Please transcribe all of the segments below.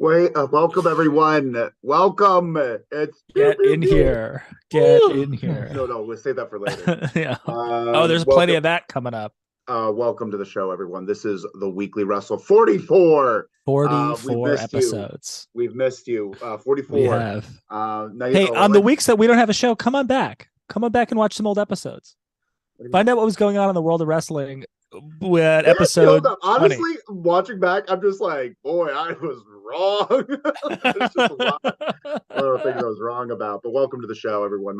Wait, welcome everyone. Welcome. It's Get in here. Get in here. No, we'll save that for later. Yeah. There's plenty of that coming up. Welcome to the show, everyone. This is the weekly Wrestle 44. 44 episodes. We've missed you. 44. We have. Hey, on the weeks that we don't have a show, come on back. Come on back and watch some old episodes. Find out what was going on in the world of wrestling with episode 20. Honestly, watching back, I'm just like, boy, I was wrong. There's just a lot of things I was wrong about. But welcome to the show, everyone.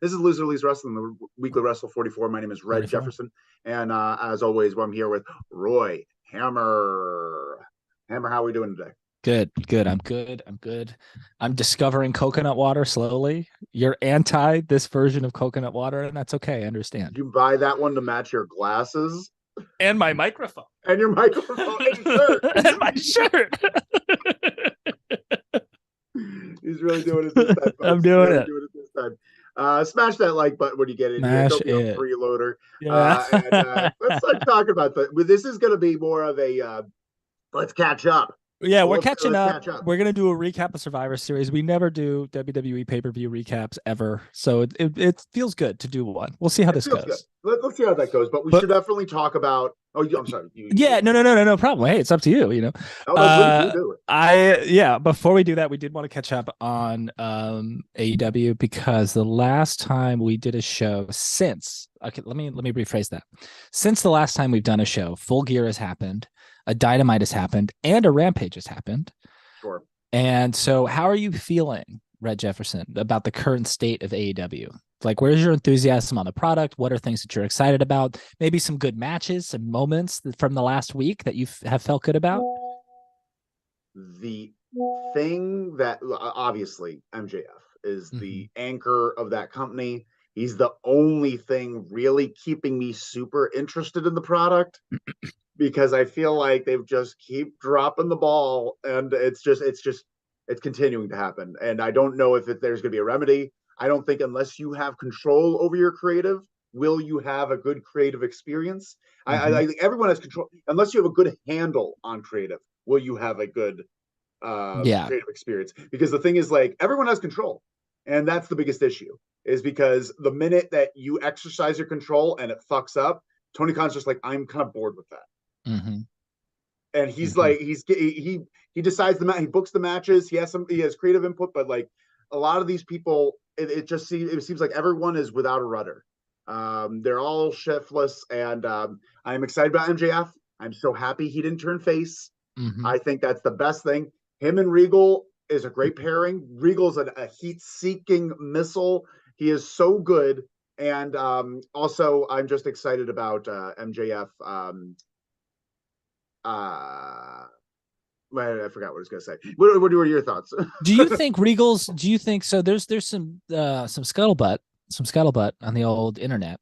This is Loser Leaves Wrestling, the weekly Wrestle 44. My name is Red 44. Jefferson, and as always, I'm here with Roy Hammer. Hammer, how are we doing today? Good. I'm good. I'm discovering coconut water slowly. You're anti this version of coconut water, and that's okay. I understand. Did you buy that one to match your glasses? And my microphone. And your microphone and your shirt. And my shirt. He's really doing it this time, folks. I'm doing it this time. Smash that like button when you get in Smash here. Don't be it. a freeloader. Yeah. Let's start talking about this is going to be more of a let's catch up. Yeah, we're catching up. We're going to do a recap of Survivor Series. We never do WWE pay-per-view recaps ever. So it feels good to do one. We'll see how this goes. Let's see how that goes. But we should definitely talk about... Oh, I'm sorry. No problem. Hey, it's up to you, you know. Do it. Before we do that, we did want to catch up on AEW because the last time we did a show let me rephrase that. Since the last time we've done a show, Full Gear has happened, a Dynamite has happened, and a Rampage has happened. Sure. And so how are you feeling, Red Jefferson, about the current state of AEW? Like, where's your enthusiasm on the product? What are things that you're excited about? Maybe some good matches, some moments from the last week that you have felt good about? the thing that obviously MJF is the anchor of that company. He's the only thing really keeping me super interested in the product because I feel like they've just keep dropping the ball and it's continuing to happen. And I don't know if there's going to be a remedy. I don't think unless you have control over your creative, will you have a good creative experience? I think everyone has control unless you have a good handle on creative. Will you have a good creative experience? Because the thing is, like, everyone has control, and that's the biggest issue. Is because the minute that you exercise your control and it fucks up, Tony Khan's just like, I'm kind of bored with that. And he's like, he decides he books the matches. He has creative input, but like a lot of these people, it seems like everyone is without a rudder. They're all shiftless, and I'm excited about MJF. I'm so happy he didn't turn face. I think that's the best thing. Him and Regal is a great pairing. Regal's a heat-seeking missile. He is so good. And also, I'm just excited about MJF. I forgot what I was going to say. What were your thoughts? Do you think Regal's? Do you think so? There's some scuttlebutt on the old internet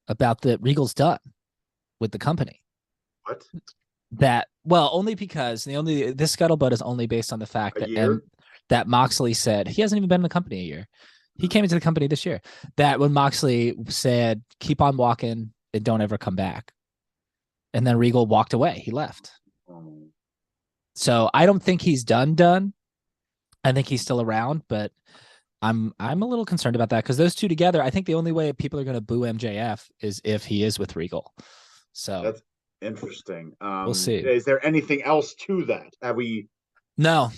about that Regal's done with the company. What? That only because this scuttlebutt is only based on the fact that Moxley said he hasn't even been in the company a year. He came into the company this year. That when Moxley said, "Keep on walking and don't ever come back," and then Regal walked away. He left. So I don't think he's done. I think he's still around, but I'm a little concerned about that because those two together, I think the only way people are going to boo MJF is if he is with Regal. So that's interesting. We'll see. Is there anything else to that? Have we? No.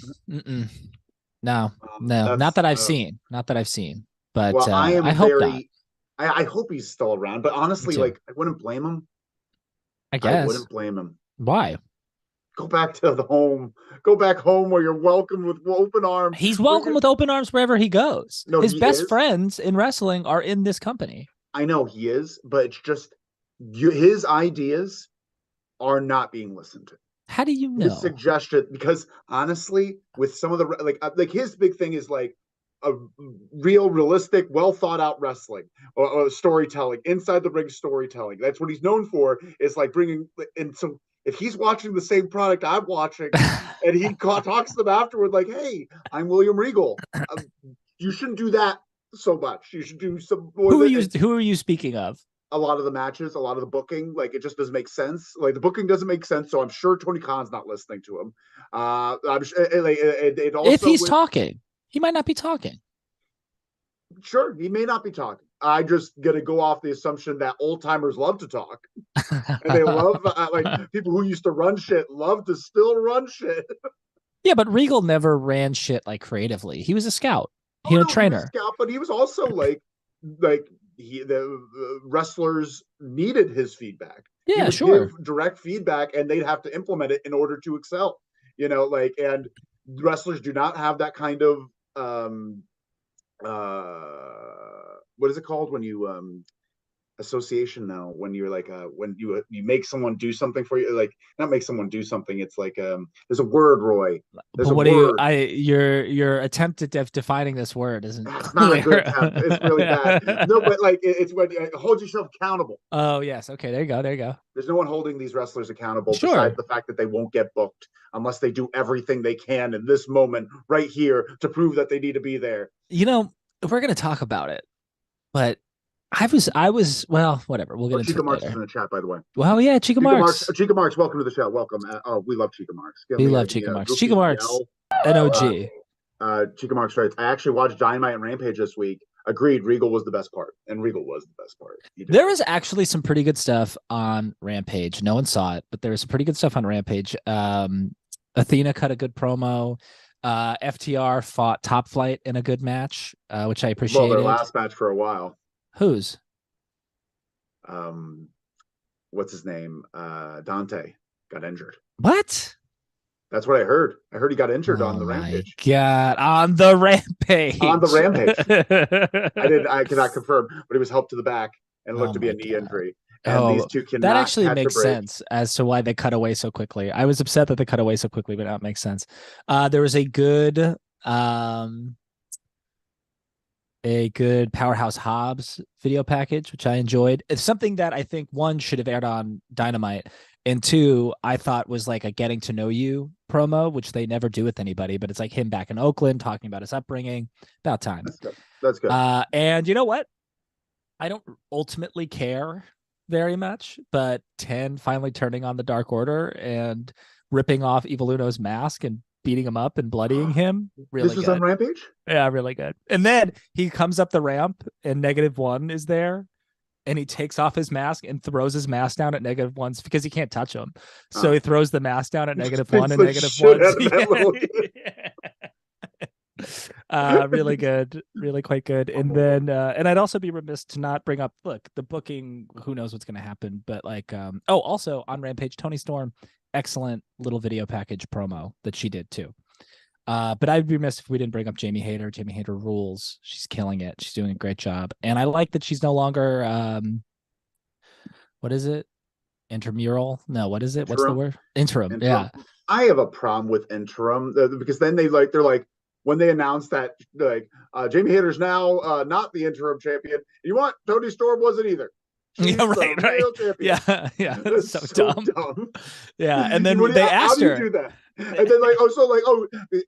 No. Not that I've seen. Not that I've seen. But well, I hope not. I hope he's still around. But honestly, like, I wouldn't blame him. I guess I wouldn't blame him. Why? Go back to the home. Go back home where you're welcome with open arms. He's welcome with open arms wherever he goes. No, his best friends in wrestling are in this company. I know he is, but it's just his ideas are not being listened to. How do you know? His suggestion, because honestly, with some of the like his big thing is like a realistic, well thought out wrestling or storytelling, inside the ring storytelling. That's what he's known for. Is like bringing and so. If he's watching the same product I'm watching, and he talks to them afterward, like, "Hey, I'm William Regal. You shouldn't do that so much. You should do some more." Who are you speaking of? A lot of the matches, a lot of the booking, like it just doesn't make sense. Like the booking doesn't make sense, so I'm sure Tony Khan's not listening to him. I'm sure, it also, if he's talking, he might not be talking. Sure, he may not be talking. I just gonna go off the assumption that old timers love to talk, and they love like people who used to run shit love to still run shit. Yeah, but Regal never ran shit like creatively. He was a scout. He was a trainer. He was a scout, but he was also the wrestlers needed his feedback. Yeah, sure. Give direct feedback, and they'd have to implement it in order to excel. And wrestlers do not have that kind of what is it called when you association now, when you're like when you make someone do something for you, like not make someone do something, it's like there's a word, Roy. There's but what a word. Your attempt at defining this word isn't not a good attempt. It's really bad. No, but like it's when hold yourself accountable. Oh yes, okay, there you go. There's no one holding these wrestlers accountable besides the fact that they won't get booked unless they do everything they can in this moment right here to prove that they need to be there. We're gonna talk about it, but I was well, whatever. We'll get into Chica it Marks later. is in the chat, by the way. Well, yeah, Chica Marks. Chica Marks, welcome to the show. Welcome. We love Chica Marks. We love Chica Marks. Chica Marks, NOG. Chica Marks writes, I actually watched Dynamite and Rampage this week. Agreed, Regal was the best part, and Regal was the best part. There was actually some pretty good stuff on Rampage. No one saw it, but there was some pretty good stuff on Rampage. Athena cut a good promo. FTR fought Top Flight in a good match, which I appreciated. Well, their last match for a while. Whose? What's his name? Dante got injured. What? That's what I heard. I heard he got injured on the Rampage. God, on the Rampage. On the Rampage. I cannot confirm, but he was helped to the back and looked to be a knee injury. and these Oh, two that cannot actually catch a makes break. sense as to why they cut away so quickly. I was upset that they cut away so quickly, but that makes sense. There was um a good Powerhouse Hobbs video package, which I enjoyed. It's something that I think one should have aired on Dynamite, and two, I thought was like a getting to know you promo, which they never do with anybody, but it's like him back in Oakland talking about his upbringing. About time. That's good. That's good. And you know what? I don't ultimately care very much, but 10 finally turning on the Dark Order and ripping off Evil Uno's mask and beating him up and bloodying him, really This was on good. Rampage? Yeah, really good. And then he comes up the ramp and -1 is there. And he takes off his mask and throws his mask down at -1s because he can't touch him. So he throws the mask down at -1 and -1s. Really good, really quite good. And then and I'd also be remiss to not bring up, look, the booking, who knows what's going to happen, but like also on Rampage, Toni Storm, excellent little video package promo that she did too. But I'd be remiss if we didn't bring up Jamie Hayter. Jamie Hayter rules. She's killing it. She's doing a great job. And I like that she's no longer what is it? Intramural? No, what is it? What's the word? Interim. Yeah. I have a problem with interim because then they're like when they announced that like Jamie Hayter's now not the interim champion. You want Toni Storm wasn't either. She's right. Yeah, yeah. That's so dumb. Yeah, and then they asked her. How do you do that? And then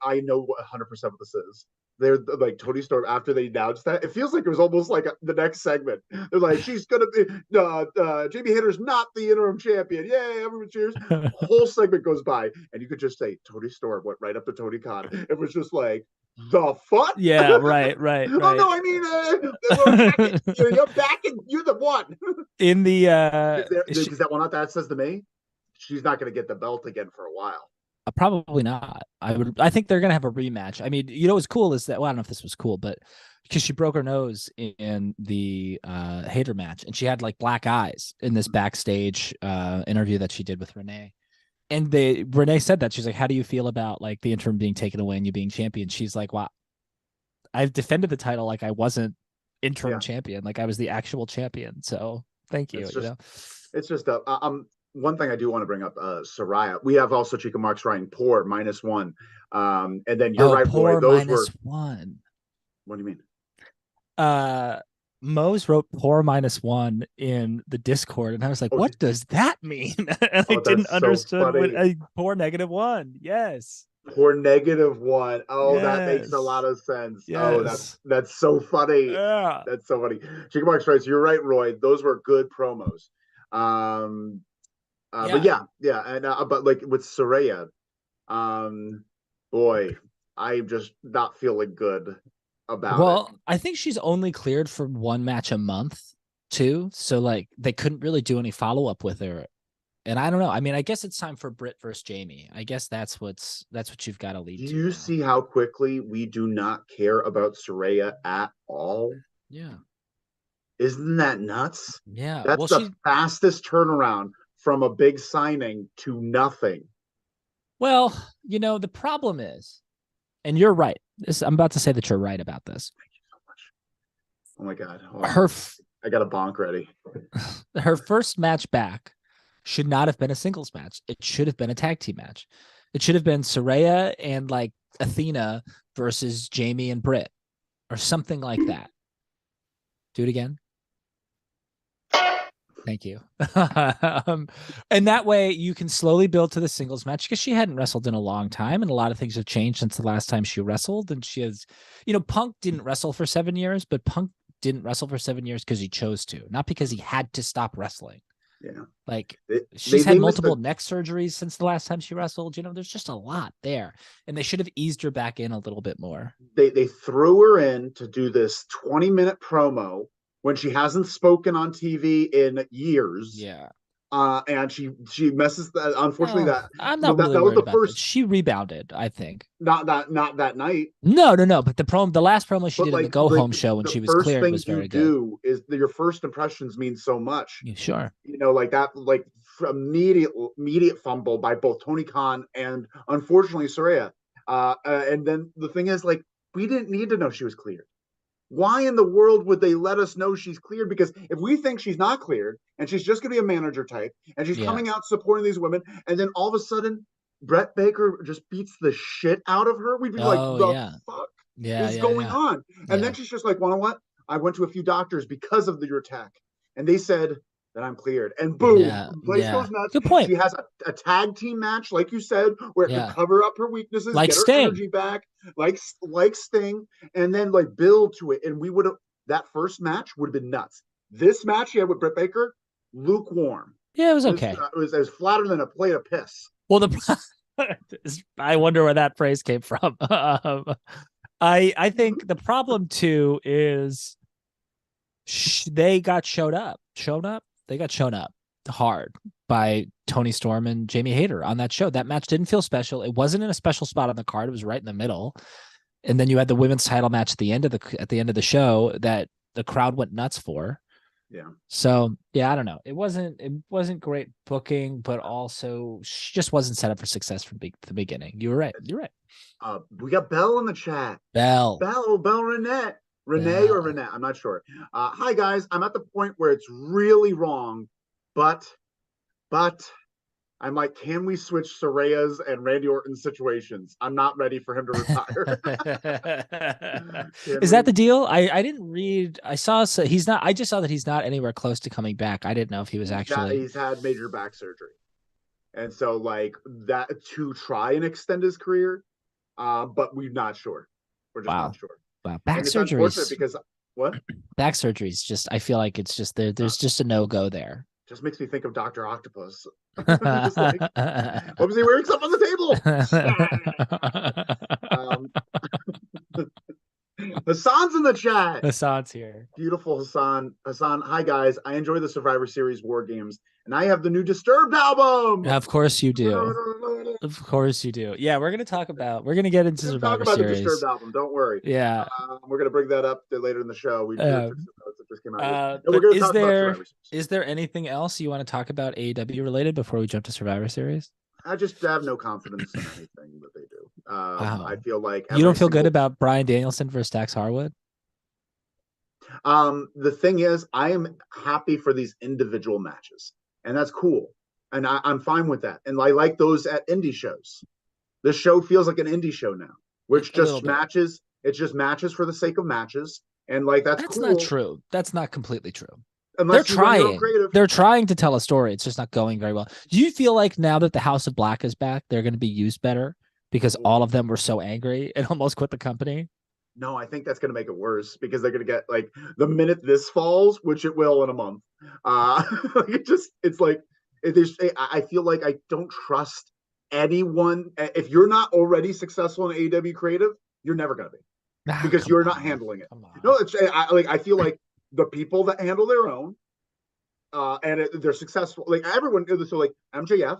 I know 100% what this is. They're like Toni Storm after they announced that. It feels like it was almost like the next segment. They're like, she's gonna be Jamie Hayter's not the interim champion. Yay, everyone cheers. Whole segment goes by, and you could just say Toni Storm went right up to Tony Khan. It was just like, the fuck? Yeah, right. Oh no, I mean, you're back and you're the one. In the because that one that says to me, she's not going to get the belt again for a while. Probably not. I think they're gonna have a rematch. I mean, you know what's cool is that, well, I don't know if this was cool, but because she broke her nose in the Hayter match, and she had like black eyes in this backstage interview that she did with Renee. And Renee said that she's like, how do you feel about like the interim being taken away and you being champion? She's like, wow, I've defended the title like I wasn't interim champion, like I was the actual champion. So thank you. It's just one thing I do want to bring up, Saraya. We have also Chica Marks writing poor -1. And then you're right, poor Roy. Those -1. What do you mean? Mose wrote poor -1 in the Discord, and I was like, what does that mean? And I didn't understand what poor -1. Yes. Poor -1. Oh, yes. That makes a lot of sense. Yes. Oh, that's so funny. Yeah. That's so funny. Chica Marks writes, you're right, Roy. Those were good promos. But and but like with Saraya, boy, I'm just not feeling good about it. Well, I think she's only cleared for one match a month too, so like they couldn't really do any follow-up with her. And I don't know. I mean, I guess it's time for Britt versus Jamie. I guess that's what you've got to lead to. Do you see how quickly we do not care about Saraya at all? Yeah. Isn't that nuts? Yeah. That's the fastest turnaround from a big signing to nothing. Well, you know, the problem is, and you're right. I'm about to say that you're right about this. Thank you so much. Oh my God. I got a bonk ready. Her first match back should not have been a singles match. It should have been a tag team match. It should have been Saraya and like Athena versus Jamie and Britt or something like that. Do it again. Thank you. And that way you can slowly build to the singles match because she hadn't wrestled in a long time and a lot of things have changed since the last time she wrestled. And she has, you know, Punk didn't wrestle for 7 years, but Punk didn't wrestle for 7 years because he chose to, not because he had to stop wrestling. Yeah. Like she's had multiple neck surgeries since the last time she wrestled. You know, there's just a lot there. And they should have eased her back in a little bit more. They threw her in to do this 20-minute promo when she hasn't spoken on TV in years. Yeah. And she messes that. Unfortunately, I'm not really worried about that. She rebounded, I think. Not that night. No. But the last promo she did in the Go Home show when she was cleared was very good. The first thing you do is your first impressions mean so much. Yeah, sure. You know, like that, like immediate fumble by both Tony Khan and unfortunately Saraya. And then the thing is, like, we didn't need to know she was cleared. Why in the world would they let us know she's cleared? Because if we think she's not cleared and she's just going to be a manager type and she's Yeah. coming out supporting these women, and then all of a sudden Brett Baker just beats the shit out of her, we'd be like, Oh the yeah. fuck Yeah. is Yeah. going Yeah. on? And then Yeah. she's just like, well, you know what? I went to a few doctors because of your attack, and they said that I'm cleared. And boom, Yeah. place Yeah. goes nuts. Good point. She has a tag team match, like you said, where it could Yeah. cover up her weaknesses, Like get her Sting. energy back, like Sting, and then like build to it. And we would have that first match would have been nuts. This match you had with Britt Baker, lukewarm. Yeah, it was This okay. it was as flatter than a plate of piss. Well, I wonder where that phrase came from. I think the problem too is they got showed up. They got shown up hard by Tony Storm and Jamie Hayter on that show. That match didn't feel special. It wasn't in a special spot on the card. It was right in the middle. And then you had the women's title match at the end of the show that the crowd went nuts for. Yeah. So yeah, I don't know. It wasn't great booking, but also she just wasn't set up for success from the beginning. You were right. You're right. We got Belle in the chat. Belle Renette. Renee or Renette, I'm not sure. Hi guys, I'm at the point where it's really wrong, but I'm like, can we switch Soraya's and Randy Orton's situations? I'm not ready for him to retire. Is that the deal? I didn't read. I saw he's not. I just saw that he's not anywhere close to coming back. I didn't know if he was actually. He's had major back surgery, and so like that to try and extend his career, but we're not sure. We're just not sure. Wow, back surgery because what? Back surgery is just. I feel like it's just there. There's just a no-go there. Just makes me think of Dr. Octopus. Just like, what was he wearing? Something on the table. Hassan's in the chat. Hassan's here. Beautiful Hassan. Hassan, hi guys. I enjoy the Survivor Series War Games, and I have the new Disturbed album. Of course you do. Of course you do. Yeah, we're gonna get into Survivor Series. The Disturbed album. Don't worry. Yeah, we're gonna bring that up later in the show. We just came out. But is there anything else you want to talk about AEW related before we jump to Survivor Series? I just have no confidence in anything that they do. Wow. I feel like you don't feel good about Bryan Danielson versus Dax Harwood. The thing is, I am happy for these individual matches, and that's cool, and I'm fine with that. And I like those at indie shows. This show feels like an indie show now, which just matches. It's just matches for the sake of matches, and like that's cool. Not true. That's not completely true. Unless they're trying to tell a story. It's just not going very well. Do you feel like now that the House of Black is back, they're going to be used better because all of them were so angry and almost quit the company? No, I think that's going to make it worse because they're going to get like the minute this falls, which it will in a month. I feel like I don't trust anyone. If you're not already successful in AEW creative, you're never going to be because you're not handling it. No, I feel like the people that handle their own they're successful. Like everyone, so like MJF,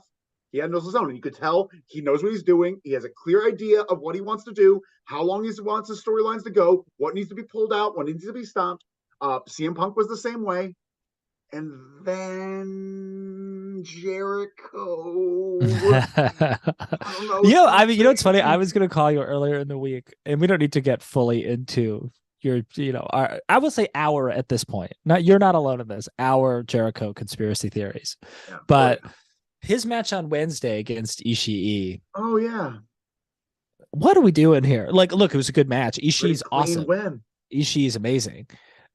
he handles his own, and you could tell he knows what he's doing. He has a clear idea of what he wants to do, how long he wants his storylines to go, what needs to be pulled out, what needs to be stopped. CM Punk was the same way, and then Jericho. I mean, it's funny. I was going to call you earlier in the week, and we don't need to get fully into I will say our at this point. You're not alone in this. Our Jericho conspiracy theories, but his match on Wednesday against Ishii. Oh yeah. What are we doing here? Like, look, it was a good match. Ishii's awesome. Win. Ishii is amazing.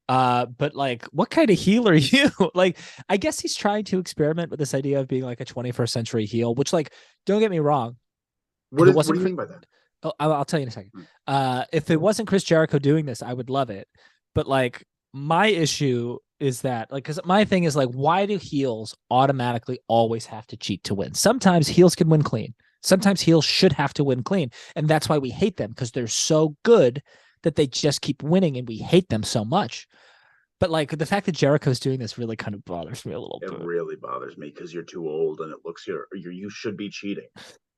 But like, what kind of heel are you? Like, I guess he's trying to experiment with this idea of being like a 21st century heel, which, like, don't get me wrong. What do you mean by that? Oh, I'll tell you in a second. If it wasn't Chris Jericho doing this, I would love it. But like, my issue is that, like, because my thing is like, why do heels automatically always have to cheat to win? Sometimes heels can win clean. Sometimes heels should have to win clean. And that's why we hate them, because they're so good that they just keep winning and we hate them so much. But like, the fact that Jericho's doing this really kind of bothers me a little bit. It really bothers me because you're too old and it looks you should be cheating.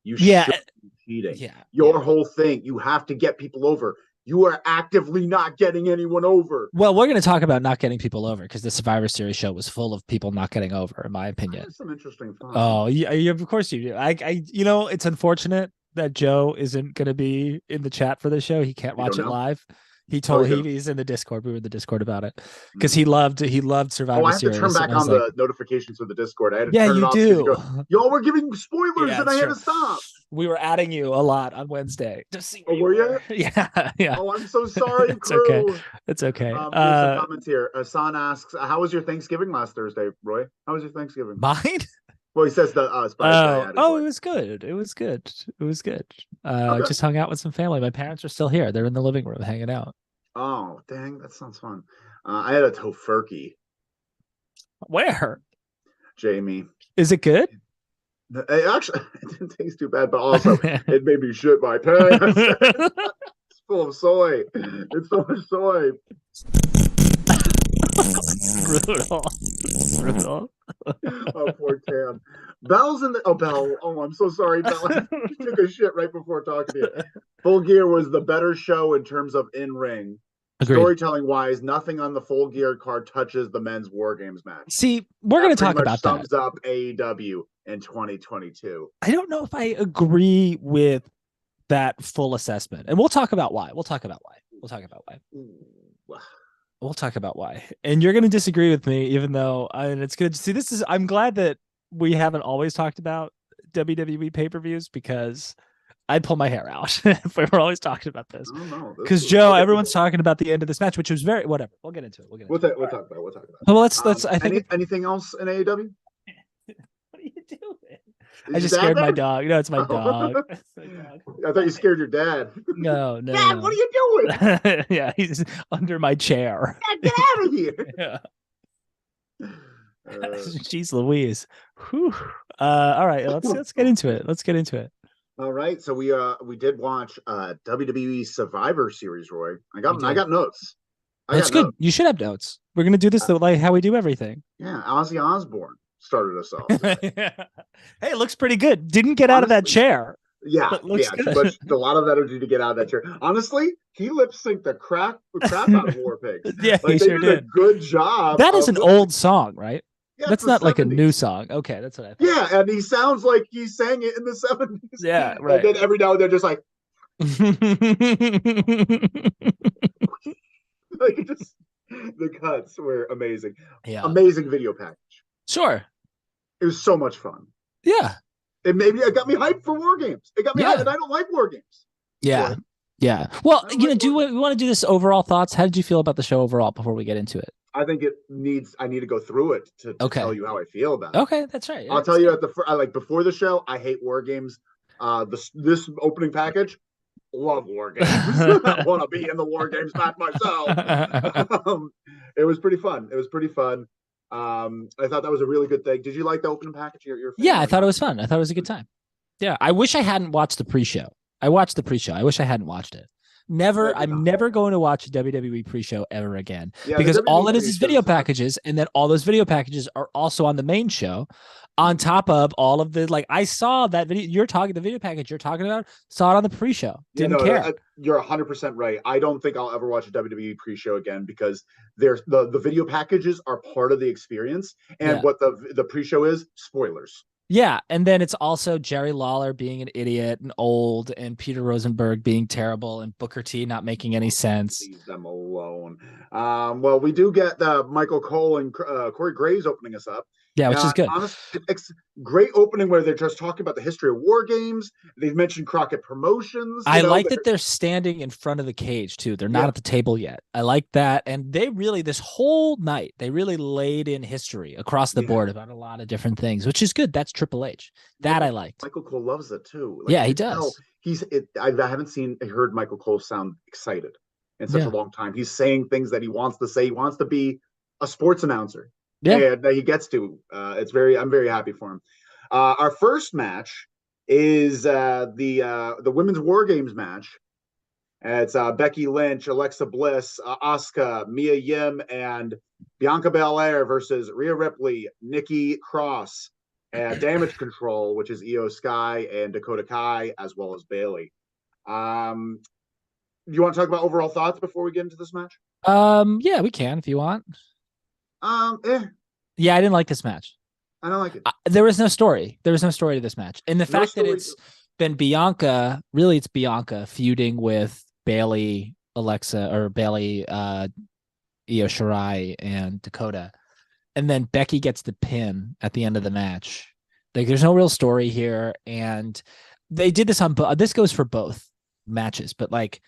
You should be cheating. Yeah. Your whole thing, you have to get people over. You are actively not getting anyone over. Well, we're going to talk about not getting people over because the Survivor Series show was full of people not getting over, in my opinion. Some interesting fun. Oh, yeah, of course you do. It's unfortunate that Joe isn't going to be in the chat for the show. He can't watch it live. He told he's in the Discord. We were in the Discord about it because he loved Survivor I have Series. to turn back on the notifications for the Discord. I had to turn it you off. do. Y'all were giving spoilers, and I had to stop. We were adding you a lot on Wednesday to see. Were you? Yeah. Oh, I'm so sorry, it's crew. Okay. It's okay. There's some comments here. Hassan asks, "How was your Thanksgiving last Thursday, Roy? How was your Thanksgiving?" Mine? Well, he says the it was good. It was good. It was good. Just hung out with some family. My parents are still here. They're in the living room hanging out. Oh, dang, that sounds fun. I had a tofurkey. Where? Jamie. Is it good? It didn't taste too bad, but also it made me shit my pants. It's full of soy. It's so much soy. Brutal. Oh, poor Tam. Bell's in the. Oh, Bell. Oh, I'm so sorry, Bell. I took a shit right before talking to you. Full Gear was the better show in terms of in-ring. Storytelling wise, nothing on the Full Gear card touches the men's War Games match. See, we're going to talk about that. Sums up AEW in 2022. I don't know if I agree with that full assessment, and we'll talk about why. We'll talk about why. And you're going to disagree with me, even though it's good to see. I'm glad that we haven't always talked about WWE pay-per-views because I'd pull my hair out if we were always talking about this. Because Joe, everyone's talking about the end of this match, which was very whatever. We'll get into it. We'll talk about it. Well, let's. I think anything else in AEW? What are you doing? I just scared my dog. It's my dog. I thought you scared your dad. No. Dad, what are you doing? Yeah, he's under my chair. Dad, get out of here. Yeah. Jeez Louise. Whew. All right, let's get into it. All right, so we did watch WWE Survivor Series, Roy. I got notes. That's good. You should have notes. We're gonna do this like how we do everything. Yeah, Ozzy Osbourne started us off. Yeah. Hey, it looks pretty good. Didn't get out of that chair. Yeah, but a lot of energy to get out of that chair. Honestly, he lip synced the crap out of War Pigs. Yeah, he sure did a good job. That is an old song, right? Yeah, that's not 70s. Like a new song. Okay, that's what I thought. Yeah, and he sounds like he sang it in the 70s. Yeah, right. And then every now and then just like the cuts were amazing. Yeah. Amazing video package. Sure. It was so much fun. Yeah. It got me hyped for War Games. It got me hyped, and I don't like War Games. Yeah. Yeah. Well, do we want to do this overall thoughts? How did you feel about the show overall before we get into it? I think I need to go through it to tell you how I feel about it. Okay, that's right. I'll tell you before the show, I hate War Games. This opening package, love War Games. I want to be in the War Games match myself. It was pretty fun. I thought that was a really good thing. Did you like the opening package? Yeah, I thought it was fun. I thought it was a good time. Yeah, I wish I hadn't watched the pre-show. I watched the pre-show. I wish I hadn't watched it. I'm never going to watch a WWE pre-show ever again because all it is video packages, and then all those video packages are also on the main show, on top of all of the I saw that video. The video package you're talking about, saw it on the pre-show. Didn't care. You're 100% right. I don't think I'll ever watch a WWE pre-show again because the video packages are part of the experience, and what the pre-show is spoilers. Yeah, and then it's also Jerry Lawler being an idiot and old, and Peter Rosenberg being terrible, and Booker T not making any sense. Leave them alone. Well, we do get Michael Cole and Corey Graves opening us up. Yeah, which is good. Honestly, it's great opening where they're just talking about the history of War Games. They've mentioned Crockett Promotions. I like that they're standing in front of the cage too. They're not at the table yet. I like that. And they really, this whole night, they really laid in history across the board about a lot of different things, which is good. That's Triple H. That I liked. Michael Cole loves it too. Yeah, he does. I haven't heard Michael Cole sound excited in such a long time. He's saying things that he wants to say. He wants to be a sports announcer. Yeah, that he gets to. I'm very happy for him. Our first match is the women's War Games match. It's Becky Lynch, Alexa Bliss, Asuka, Mia Yim, and Bianca Belair versus Rhea Ripley, Nikki Cross, and Damage Control, which is Io Sky and Dakota Kai, as well as Bayley. Do you want to talk about overall thoughts before we get into this match? Yeah, we can if you want. Yeah, I didn't like this match. I don't like it. There was no story. There was no story to this match. And the fact that it's been Bianca, really it's Bianca feuding with Bayley Alexa or Bailey, Io Shirai, and Dakota. And then Becky gets the pin at the end of the match. Like, there's no real story here. And they did this on, this goes for both matches, but like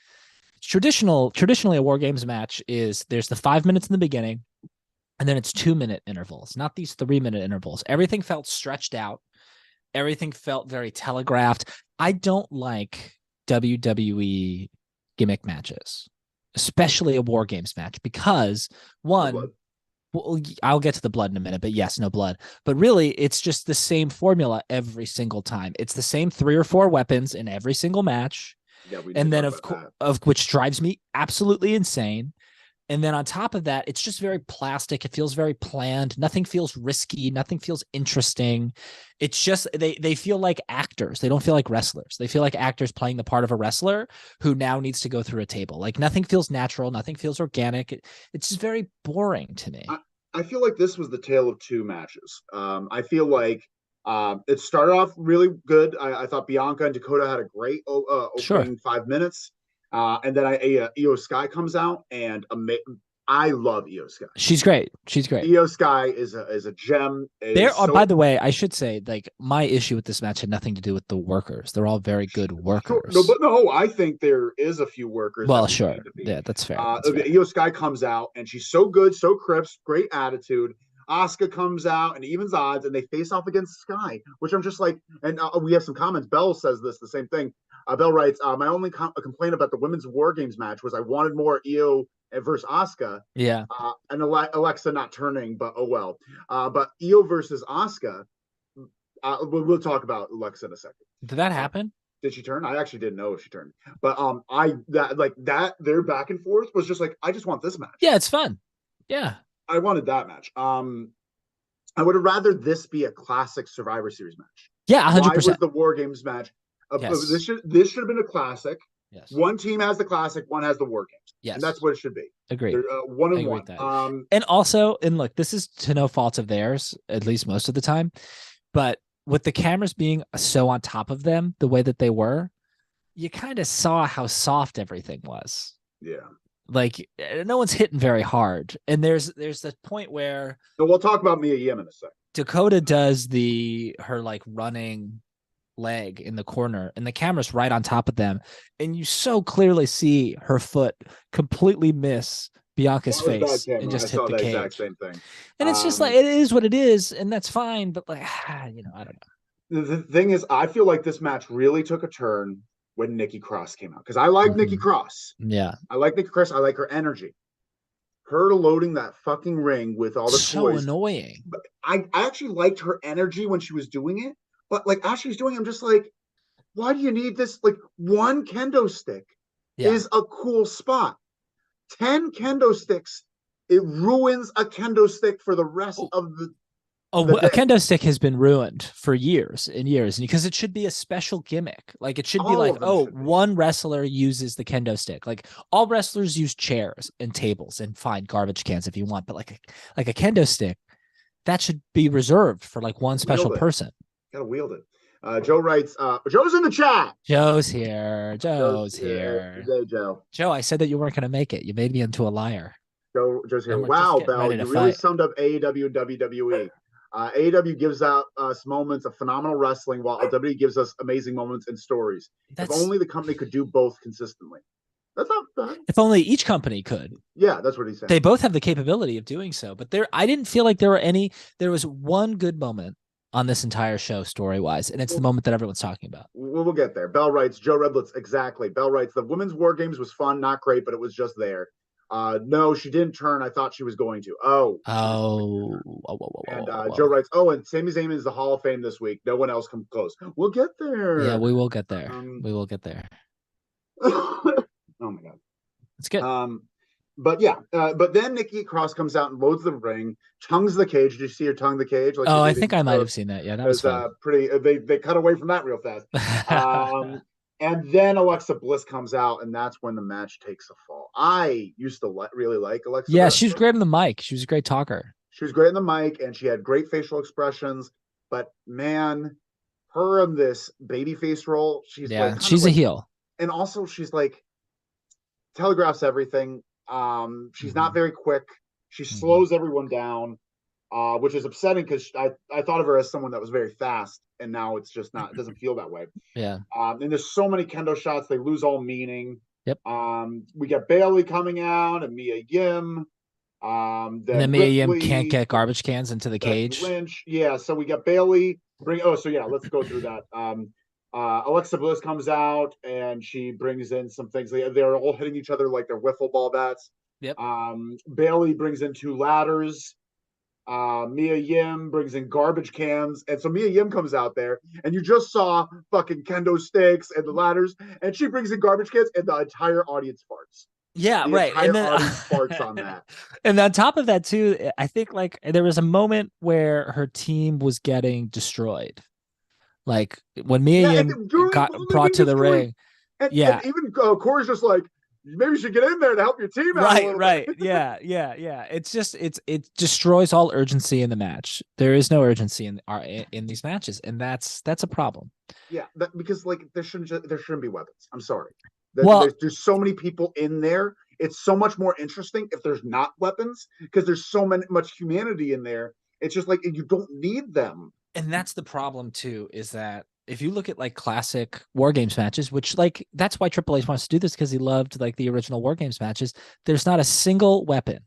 traditionally a War Games match is there's the 5 minutes in the beginning and then it's 2 minute intervals, not these 3 minute intervals. Everything felt stretched out. Everything felt very telegraphed. I don't like WWE gimmick matches, especially a War Games match, because one, well, I'll get to the blood in a minute, but yes, no blood. But really, it's just the same formula every single time. It's the same 3 or 4 weapons in every single match. Yeah, we and then of which drives me absolutely insane. And then on top of that, it's just very plastic. It feels very planned. Nothing feels risky. Nothing feels interesting. It's just they feel like actors. They don't feel like wrestlers. They feel like actors playing the part of a wrestler who now needs to go through a table. Like, nothing feels natural. Nothing feels organic. It's just very boring to me. I feel like this was the tale of two matches. I feel like it started off really good. I thought Bianca and Dakota had a great opening 5 minutes. And then Io Sky comes out, and I love Io Sky. She's great. She's great. Io Sky is a gem. By the way, I should say, like, my issue with this match had nothing to do with the workers. They're all very good workers. No, I think there is a few workers. Well, sure. Yeah, that's fair. Io Sky comes out, and she's so good, so crisp, great attitude. Asuka comes out and evens odds, and they face off against Sky, which I'm just like, and we have some comments. Bell says the same thing. Bell writes, my only complaint about the women's War Games match was I wanted more Io versus Asuka. Yeah. And Alexa not turning, but oh well. But Io versus Asuka, we'll talk about Alexa in a second. Did that happen? Did she turn? I actually didn't know if she turned. But their back and forth was just like, I just want this match. Yeah, it's fun. Yeah. I wanted that match. I would have rather this be a classic Survivor Series match. Yeah, 100%. Why was the War Games match? Yes. This should have been a classic. Yes. One team has the classic, one has the War Games. Yes. And that's what it should be. Agreed. 1-1. And also, and look, this is to no fault of theirs, at least most of the time, but with the cameras being so on top of them the way that they were, you kind of saw how soft everything was. Yeah. Like, no one's hitting very hard. And there's the point where, so we'll talk about Mia Yim in a second. Dakota does her like running leg in the corner, and the camera's right on top of them, and you so clearly see her foot completely miss Bianca's face and just hit the cage. Exact same thing. And it's just like, it is what it is, and that's fine. But like, I don't know. The thing is, I feel like this match really took a turn when Nikki Cross came out, because I like Nikki Cross. Yeah, I like Nikki Cross. I like her energy. Her loading that fucking ring with all the so toys. Annoying. But I actually liked her energy when she was doing it. But like as she was doing it, I'm just like, why do you need this? Like, one kendo stick is a cool spot. 10 kendo sticks, it ruins a kendo stick for the rest of the. A kendo stick has been ruined for years and years, because it should be a special gimmick. Like, it should be like, one wrestler uses the kendo stick. Like, all wrestlers use chairs and tables and fine garbage cans if you want, but like a kendo stick, that should be reserved for like one special person. Gotta wield it. Joe writes, Joe's in the chat. Joe's here. Joe's here. Good day, Joe. Joe, I said that you weren't going to make it. You made me into a liar. Joe's here. Wow, Bell, you really summed up AEW and WWE. AEW gives out us moments of phenomenal wrestling, while WWE gives us amazing moments and stories. If only the company could do both consistently. That's not bad. If only each company could. Yeah, that's what he said. They both have the capability of doing so. But I didn't feel like there was one good moment on this entire show story-wise, and it's the moment that everyone's talking about. We'll get there. Bell writes, Joe Redlitz, exactly. Bell writes, the women's War Games was fun, not great, but it was just there. No, she didn't turn. I thought she was going to. And Joe writes, and Sami Zayn is the Hall of Fame this week. No one else comes close. We'll get there. Yeah, we will get there. We will get there. Oh my God. It's good. But then Nikki Cross comes out and loads the ring, tongues the cage. Did you see her tongue the cage? Like, I think I might have seen that. Yeah, that was pretty. They cut away from that real fast. And then Alexa Bliss comes out, and that's when the match takes a fall. I used to really like Alexa. Yeah, she was great on the mic. She was a great talker. She was great on the mic, and she had great facial expressions. But man, her in this babyface role, she's she's a heel. And also, she's like, telegraphs everything. She's not very quick. She Mhm. slows everyone down, which is upsetting because I thought of her as someone that was very fast, and now it's just not. It doesn't feel that way. Yeah. And there's so many kendo shots, they lose all meaning. Yep. We get Bailey coming out and Mia Yim. And then Then Mia Yim can't Ripley, get garbage cans into the Becky cage. Lynch. Yeah, so we got Bailey. So yeah, let's go through that. Alexa Bliss comes out and she brings in some things. They're all hitting each other like they're wiffle ball bats. Yep. Bailey brings in 2 ladders. Mia Yim brings in garbage cans, and so Mia Yim comes out there, and you just saw fucking kendo sticks and the ladders, and she brings in garbage cans, and the entire audience farts. Yeah, The right. And entire then audience farts on that. and on top of that too, I think like there was a moment where her team was getting destroyed. Like when Mia Yeah, and Yim got they're brought being to the destroyed, ring. and Yeah. even Corey's just like, maybe you should get in there to help your team out a Right, little right. bit. Yeah, yeah, yeah. It's just it destroys all urgency in the match. There is no urgency in these matches, and that's a problem. Yeah, because like there shouldn't be weapons. I'm sorry. Well, There's so many people in there. It's so much more interesting if there's not weapons because there's much humanity in there. It's just like you don't need them. and that's the problem too, is that if you look at like classic War Games matches, which like that's why Triple H wants to do this because he loved like the original War Games matches, there's not a single weapon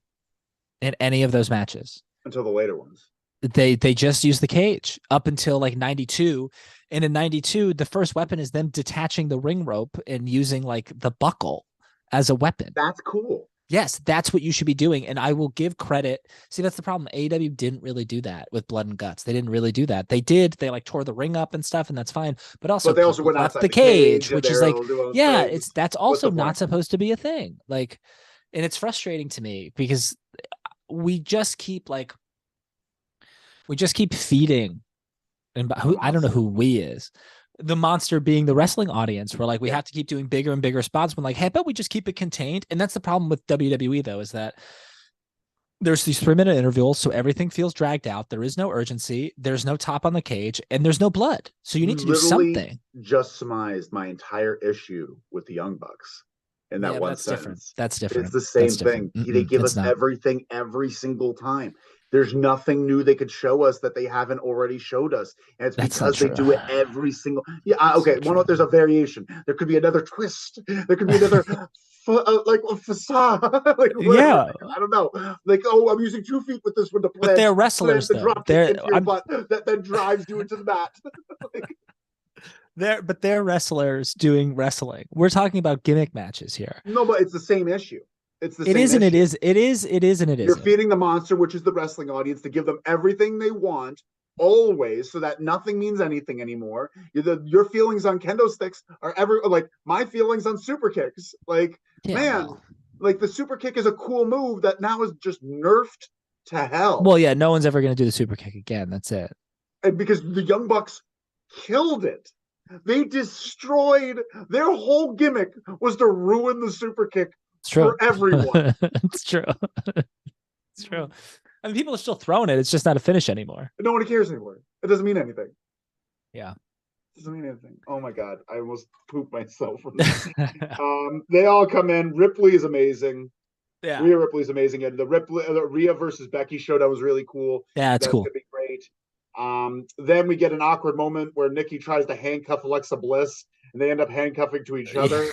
in any of those matches. Until the later ones. They just use the cage up until like 92. And in 92, the first weapon is them detaching the ring rope and using like the buckle as a weapon. That's cool. Yes, that's what you should be doing. And I will give credit. See, that's the problem. AEW didn't really do that with Blood and Guts. They didn't really do that. They did. They like tore the ring up and stuff, and that's fine. But also, They also people went left outside the the cage, cage, and which is they're like, able to do yeah, things. that's What's also the not point? supposed to be a thing. Like, and it's frustrating to me because we just keep feeding, and I don't know who we is. The monster being the wrestling audience, where like we have to keep doing bigger and bigger spots when like, hey, but we just keep it contained. And that's the problem with WWE though, is that there's these 3-minute intervals, so everything feels dragged out. There is no urgency, there's no top on the cage, and there's no blood. So you need to do something. Just surmised my entire issue with the Young Bucks in that one that's sentence. Different. That's different. It's the same thing. They give us everything every single time. There's nothing new they could show us that they haven't already showed us, and it's because they do it every single. Yeah, okay. There's a variation. There could be another twist. There could be another. Like a facade, like whatever. Yeah, I don't know. Like, oh, I'm using 2 feet with this one to plant. But they're wrestlers, the though. drop kick into your butt that then drives you into the mat. They're wrestlers doing wrestling. We're talking about gimmick matches here. No, but it's the same issue. It's the same issue. And it is, and it You're feeding the monster, which is the wrestling audience, to give them everything they want always, so that nothing means anything anymore. Your feelings on kendo sticks are like my feelings on super kicks. Like, like the super kick is a cool move that now is just nerfed to hell. Well, yeah, no one's ever going to do the super kick again. That's it. And because the Young Bucks killed it. They destroyed their whole gimmick was to ruin the super kick for everyone. It's true. It's true. I mean, people are still throwing it. It's just not a finish anymore. No one cares anymore. It doesn't mean anything. Yeah. It doesn't mean anything. Oh my God. I almost pooped myself from this. They all come in. Ripley is amazing. Yeah. Rhea Ripley's amazing. And the Rhea versus Becky showdown was really cool. Yeah, it's cool. That's gonna be great. Then we get an awkward moment where Nikki tries to handcuff Alexa Bliss, and they end up handcuffing to each other.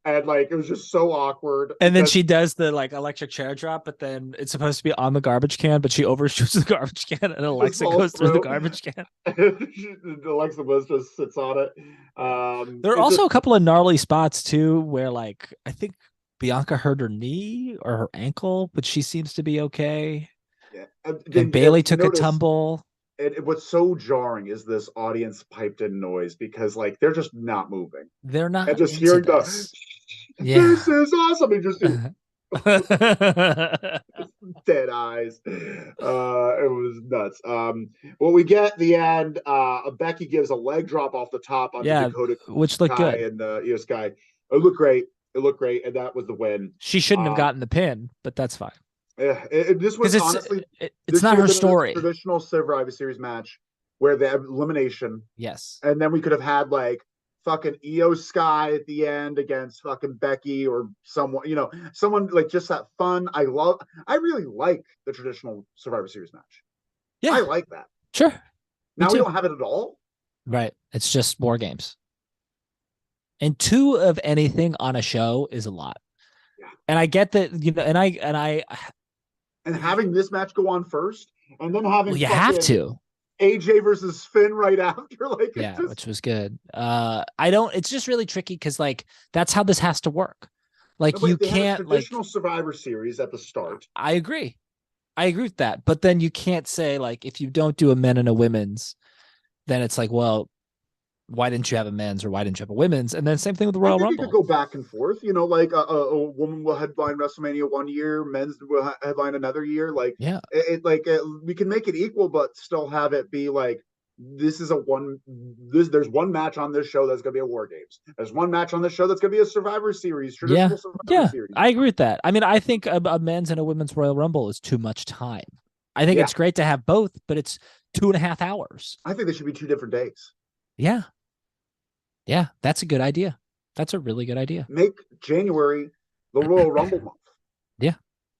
And like it was just so awkward. And then she does the like electric chair drop, but then it's supposed to be on the garbage can, but she overshoots the garbage can, and Alexa goes through the garbage can. Alexa Bliss just sits on it. There are also a couple of gnarly spots too, where like I think Bianca hurt her knee or her ankle, but she seems to be okay. Yeah. And Bailey took a tumble. What's so jarring is this audience piped in noise because like they're just not moving. They're not. And just hearing this is awesome. And just dead eyes. It was nuts. Well, we get the end. Becky gives a leg drop off the top on Dakota, which looked good. And Io Sky. It looked great. And that was the win. She shouldn't have gotten the pin, but that's fine. Yeah, this was honestly it's not her story. Traditional Survivor Series match where the elimination. Yes. And then we could have had like fucking Io Sky at the end against fucking Becky or someone, someone like just that fun. I really like the traditional Survivor Series match. Yeah, I like that. sure. Now we don't have it at all. Right. It's just more games. And 2 of anything on a show is a lot. Yeah. And I get that, and having this match go on first, and then having you have to AJ versus Finn right after, like, yeah, which was good. It's just really tricky because like that's how this has to work. Like you can't traditional Survivor Series at the start. I agree with that, but then you can't say like if you don't do a men and a women's, then it's like, well, why didn't you have a men's or why didn't you have a women's? And then same thing with the Royal Rumble. You could go back and forth, like a woman will headline WrestleMania one year, men's will headline another year. Like, yeah, we can make it equal, but still have it be like, there's one match on this show that's going to be a War Games. There's one match on this show that's going to be a Survivor Series, traditional Survivor Series. I agree with that. I mean, I think a men's and a women's Royal Rumble is too much time. I think it's great to have both, but it's 2.5 hours. I think they should be 2 different days. Yeah. Yeah, that's a good idea. That's a really good idea. Make January the Royal Rumble month. Yeah.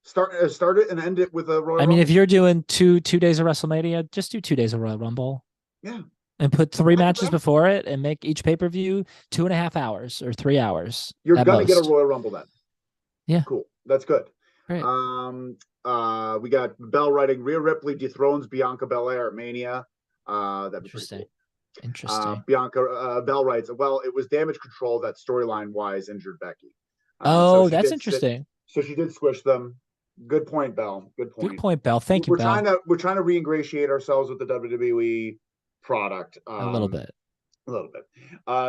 Start it and end it with a Royal Rumble. I mean, if you're doing two days of WrestleMania, just do 2 days of Royal Rumble. Yeah. And put 3 matches before it and make each pay-per-view 2.5 hours or 3 hours. You're going to get a Royal Rumble then. Yeah. Cool. That's good. Great. We got Bell writing, Rhea Ripley dethrones Bianca Belair at Mania. That'd be interesting. Cool. Interesting. Bianca Bell writes, well, it was damage control that storyline wise injured Becky. So that's interesting. So she did squish them. Good point, Bell. Good point, Bell. Thank you, Bell. We're trying to re-ingratiate ourselves with the WWE product. A little bit.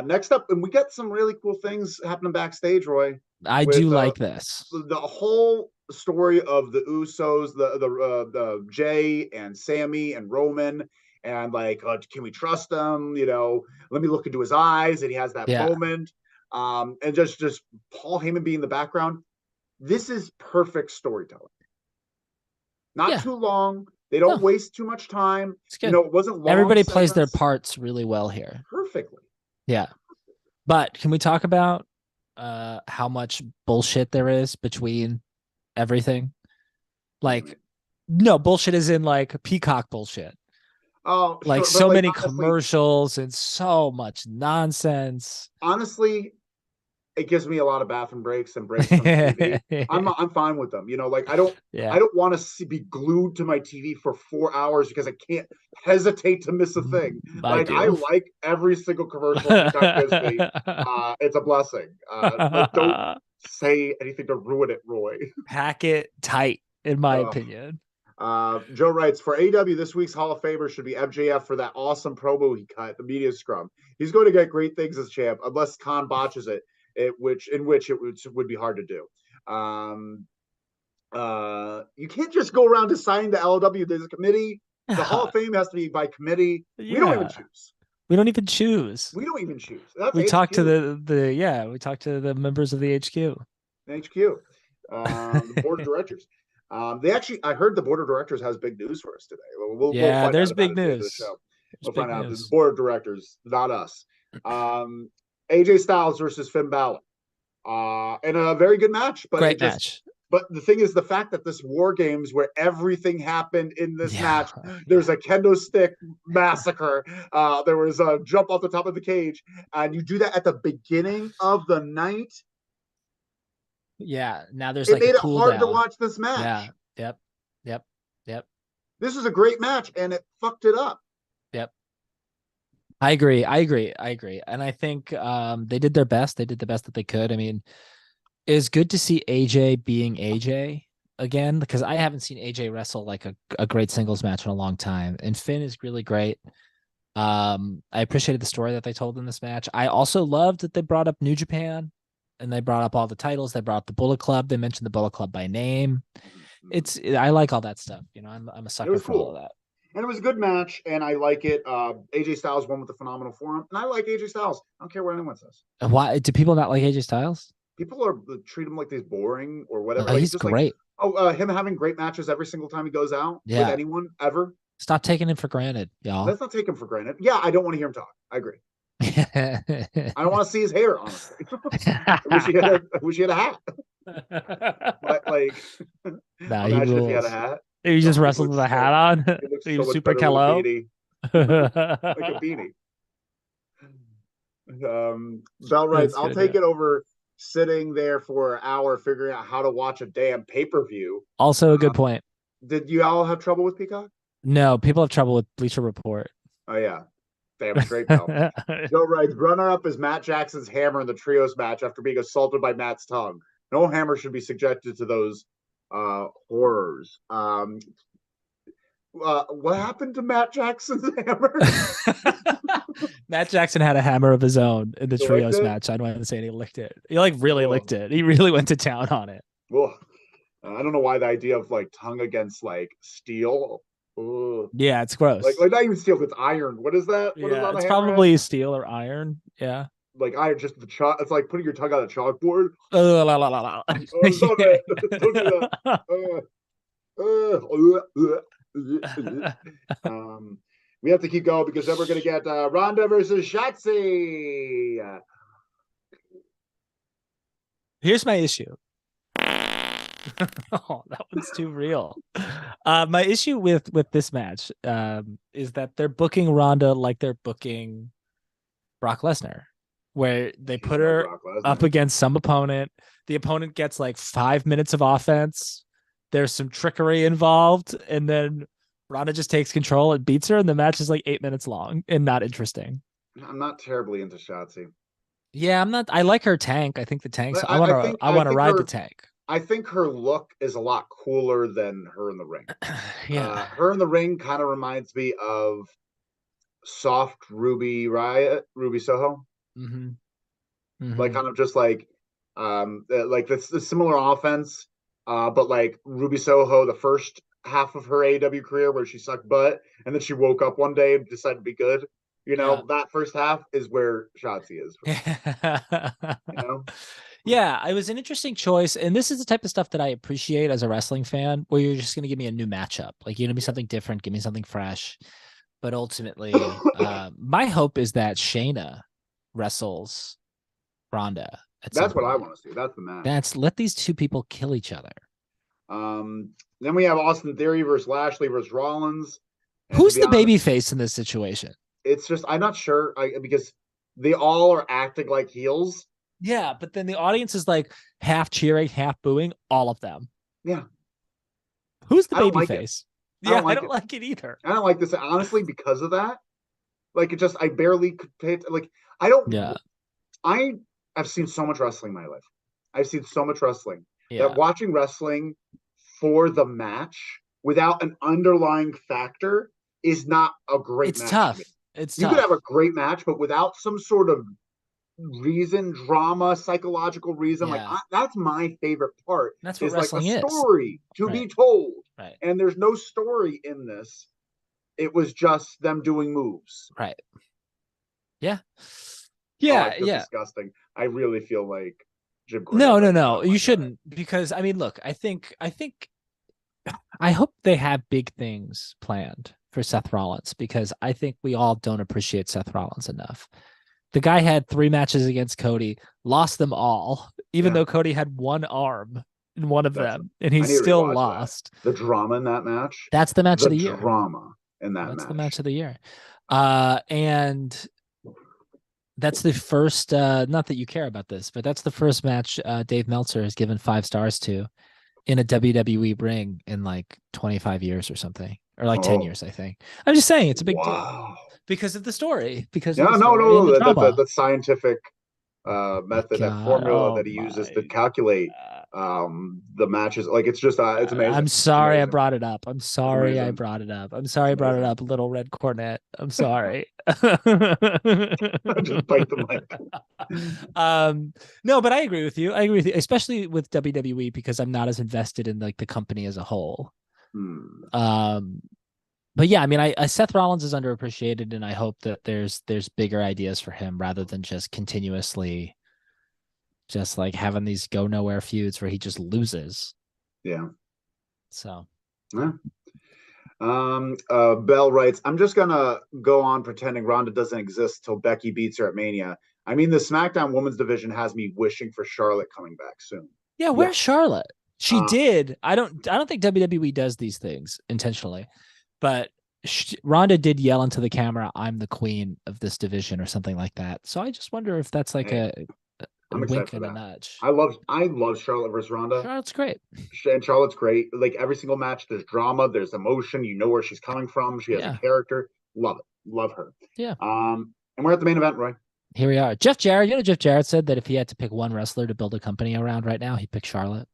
Next up, and we got some really cool things happening backstage, Roy. I do like this. The whole story of the Usos, the Jay and Sammy and Roman, and like, can we trust him? Let me look into his eyes, and he has that moment. And just Paul Heyman being in the background. This is perfect storytelling. Not too long. They don't waste too much time. It's good. It wasn't long. Everybody plays their parts really well here. Perfectly. Yeah. But can we talk about how much bullshit there is between everything? Like, no, bullshit is in like Peacock bullshit. Oh, like so many commercials and so much nonsense. Honestly, it gives me a lot of bathroom breaks and breaks from TV. I'm fine with them. I don't want to be glued to my TV for 4 hours because I can't hesitate to miss a thing. I like every single commercial that gives me. It's a blessing. Don't say anything to ruin it, Roy. Pack it tight, in my opinion. Joe writes, for AEW, this week's Hall of Famer should be MJF for that awesome promo he cut, the media scrum. He's going to get great things as champ, unless Khan botches it. In which it would be hard to do. You can't just go around deciding the LW. There's a committee. The Hall of Fame has to be by committee. We don't even choose. We don't even choose. That's we HQ. talk to we talk to the members of the HQ. The board of directors. I heard the board of directors has big news for us today. We'll there's big news. We'll find out. The board of directors, not us. AJ Styles versus Finn Balor. In a very good match. But great match. But the thing is, the fact that this War Games where everything happened in this match, there's a kendo stick massacre. There was a jump off the top of the cage. And you do that at the beginning of the night. Yeah. Now there's it made it hard to watch this match. Yeah. Yep. This was a great match, and it fucked it up. Yep. I agree. And I think they did their best. They did the best that they could. I mean, it's good to see AJ being AJ again, because I haven't seen AJ wrestle like a great singles match in a long time. And Finn is really great. I appreciated the story that they told in this match. I also loved that they brought up New Japan and they brought up all the titles. They brought up the Bullet Club. They mentioned the Bullet Club by name. I like all that stuff. I'm a sucker for all of that. And it was a good match, and I like it. AJ Styles won with a phenomenal forearm, and I like AJ Styles. I don't care what anyone says. Why do people not like AJ Styles? People treat him like he's boring or whatever. He's great. Him having great matches every single time he goes out with anyone ever. Stop taking him for granted, y'all. Let's not take him for granted. Yeah, I don't want to hear him talk. I agree. I don't want to see his hair, honestly. I wish he had a hat. But like, Nah, he imagine if he had a rules. hat. He just Oh, wrestled with a hat on. he looks He so was much super better with a Kello. beanie. Like a beanie. Bell writes, That's I'll good. take Yeah. it over sitting there for an hour figuring out how to watch a damn pay-per-view. Also a good point. Did you all have trouble with Peacock? No, people have trouble with Bleacher Report. Oh yeah. Damn straight, Bell. Joe writes, runner-up is Matt Jackson's hammer in the trios match after being assaulted by Matt's tongue. No hammer should be subjected to those horrors. What happened to Matt Jackson's hammer? Matt Jackson had a hammer of his own in the You licked trios it? match. I don't want to say he licked it. He like really Oh. licked it. He really went to town on it. Well, I don't know why the idea of like tongue against like steel. Ugh. Yeah, it's gross. Like not even steel, it's iron. What is that? What is Yeah, on it's a hammerhead? probably steel or iron. Yeah. Like iron, just the chalk. It's like putting your tongue on a chalkboard. La, la, la, la. Oh, stop it! Don't do that. We have to keep going because then we're going to get Ronda versus Shotzi. Here's my issue. Oh, that one's too real. My issue with this match is that they're booking Ronda like they're booking Brock Lesnar, where they put her up against some opponent. The opponent gets like 5 minutes of offense. There's some trickery involved, and then Ronda just takes control and beats her, and the match is like 8 minutes long and not interesting. I'm not terribly into Shotzi. Yeah, I'm not. I like her tank. I think the tanks. I want to ride the tank. I think her look is a lot cooler than her in the ring. Yeah, her in the ring kind of reminds me of soft Ruby Riot, Ruby Soho. Mm-hmm. Mm-hmm. Like kind of just like the similar offense, but like Ruby Soho, the first half of her AEW career where she sucked butt, and then she woke up one day and decided to be good. You know, that first half is where Shotzi is. You know? Yeah, it was an interesting choice. And this is the type of stuff that I appreciate as a wrestling fan, where you're just going to give me a new matchup. Like, you're going to be something different, give me something fresh. But ultimately, my hope is that Shayna wrestles Ronda. That's what I want to see. That's the match. Let these two people kill each other. Then we have Austin Theory versus Lashley versus Rollins. And who's the baby face in this situation? It's just, I'm not sure because they all are acting like heels. Yeah, but then the audience is like half cheering, half booing, all of them. Yeah. Who's the baby face? Yeah, I don't like it either. I don't like this, honestly, because of that. Like, it just, I barely could pay it. Like, I don't. Yeah. I've seen so much wrestling in my life. I've seen so much wrestling that watching wrestling for the match without an underlying factor is not a great match. It's tough. You could have a great match, but without some sort of reason, drama, psychological reason, that's my favorite part. That's what wrestling is. Like a story to be told. Right. And there's no story in this. It was just them doing moves. Right. Yeah. Yeah. Yeah. Disgusting. I really feel like Jim Cornette. No. You shouldn't, because I mean, look, I hope they have big things planned for Seth Rollins, because I think we all don't appreciate Seth Rollins enough. The guy had 3 matches against Cody, lost them all, even though Cody had one arm in one of them, and he still lost. The drama in that match. That's the match of the year. Drama in that match. That's the match of the year. And that's the first, not that you care about this, but that's the first match Dave Meltzer has given 5 stars to in a WWE ring in like 25 years or something, or like 10 years, I think. I'm just saying it's a big deal because of the story. Because the scientific method, that formula that he uses to calculate the matches. Like, it's just it's amazing. I'm sorry I brought it up. I'm sorry I brought it up. Little Red Cornette. I'm sorry. Just bite the mic. No, but I agree with you. Especially with WWE, because I'm not as invested in like the company as a whole. But yeah, I mean, Seth Rollins is underappreciated, and I hope that there's bigger ideas for him rather than just continuously just like having these go nowhere feuds where he just loses. Yeah. So. Yeah. Bell writes, I'm just gonna go on pretending Ronda doesn't exist till Becky beats her at Mania. I mean, the SmackDown Women's Division has me wishing for Charlotte coming back soon. Yeah, Yeah. where's Charlotte? She Uh, did. I don't think WWE does these things intentionally, but Ronda did yell into the camera, "I'm the queen of this division" or something like that. So I just wonder if that's like hey, a I'm excited wink for and a that. nudge. I love Charlotte versus Ronda. Charlotte's great. And Charlotte's great. Like every single match, there's drama, there's emotion. You know where she's coming from. She has a Yeah. character. Love it. Love her. Yeah. And we're at the main event, Roy. Here we are. Jeff Jarrett, Jeff Jarrett said that if he had to pick one wrestler to build a company around right now, he'd pick Charlotte.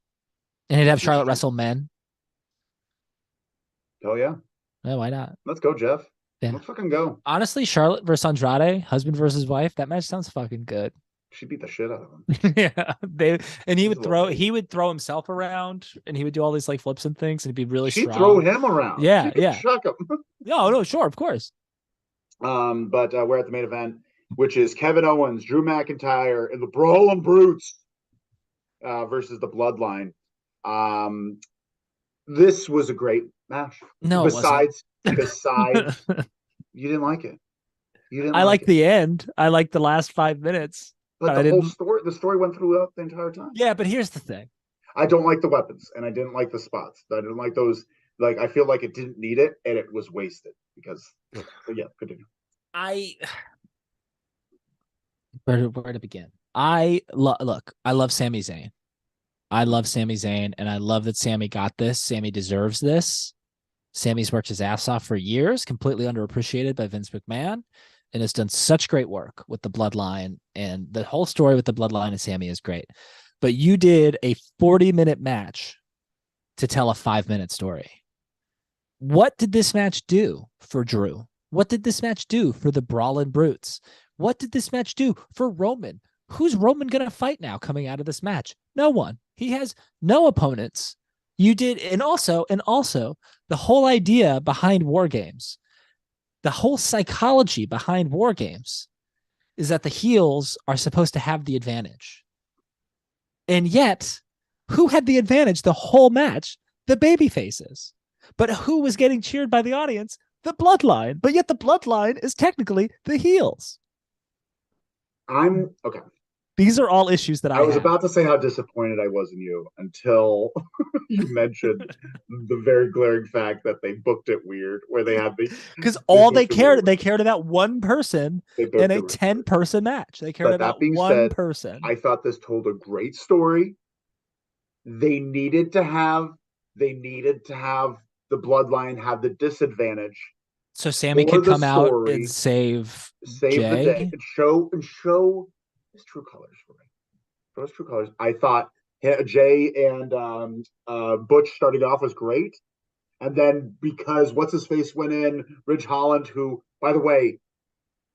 And he'd have Charlotte wrestle men. Oh yeah. Yeah, why not? Let's go, Jeff. Yeah. Let's fucking go. Honestly, Charlotte versus Andrade, husband versus wife, that match sounds fucking good. She beat the shit out of him. Yeah, he would throw himself around, and he would do all these like flips and things, and he'd be really strong. She'd throw him around. Yeah, yeah. Chuck him. No, sure, of course. But we're at the main event, which is Kevin Owens, Drew McIntyre, and the Brawling Brutes versus the Bloodline. This was a great match. No, besides, you didn't like it. You didn't. I like the end. I like the last 5 minutes. But the story went throughout the entire time. Yeah, but here's the thing. I don't like the weapons, and I didn't like the spots. I didn't like those. Like, I feel like it didn't need it, and it was wasted because. Yeah, continue. Where to begin? I love Sami Zayn. I love Sami Zayn, and I love that Sami got this. Sami deserves this. Sami's worked his ass off for years, completely underappreciated by Vince McMahon, and has done such great work with the Bloodline. And the whole story with the Bloodline and Sami is great. But you did a 40-minute match to tell a 5-minute story. What did this match do for Drew? What did this match do for the Brawling Brutes? What did this match do for Roman? Who's Roman going to fight now coming out of this match? No one. He has no opponents. You did, and also the whole idea behind War Games, the whole psychology behind War Games is that the heels are supposed to have the advantage. And yet, who had the advantage the whole match? The baby faces. But who was getting cheered by the audience? The Bloodline. But yet the Bloodline is technically the heels. I'm okay. These are all issues that I was about to say how disappointed I was in you until you mentioned the very glaring fact that they booked it weird, where they had the because all they cared about one person in a 10-person match. They cared about one person. I thought this told a great story. They needed to have the Bloodline have the disadvantage. So Sami could come out and save Jay. The day and show his true colors for me. For his true colors. I thought Jay and Butch starting off was great. And then because what's his face went in, Ridge Holland, who, by the way,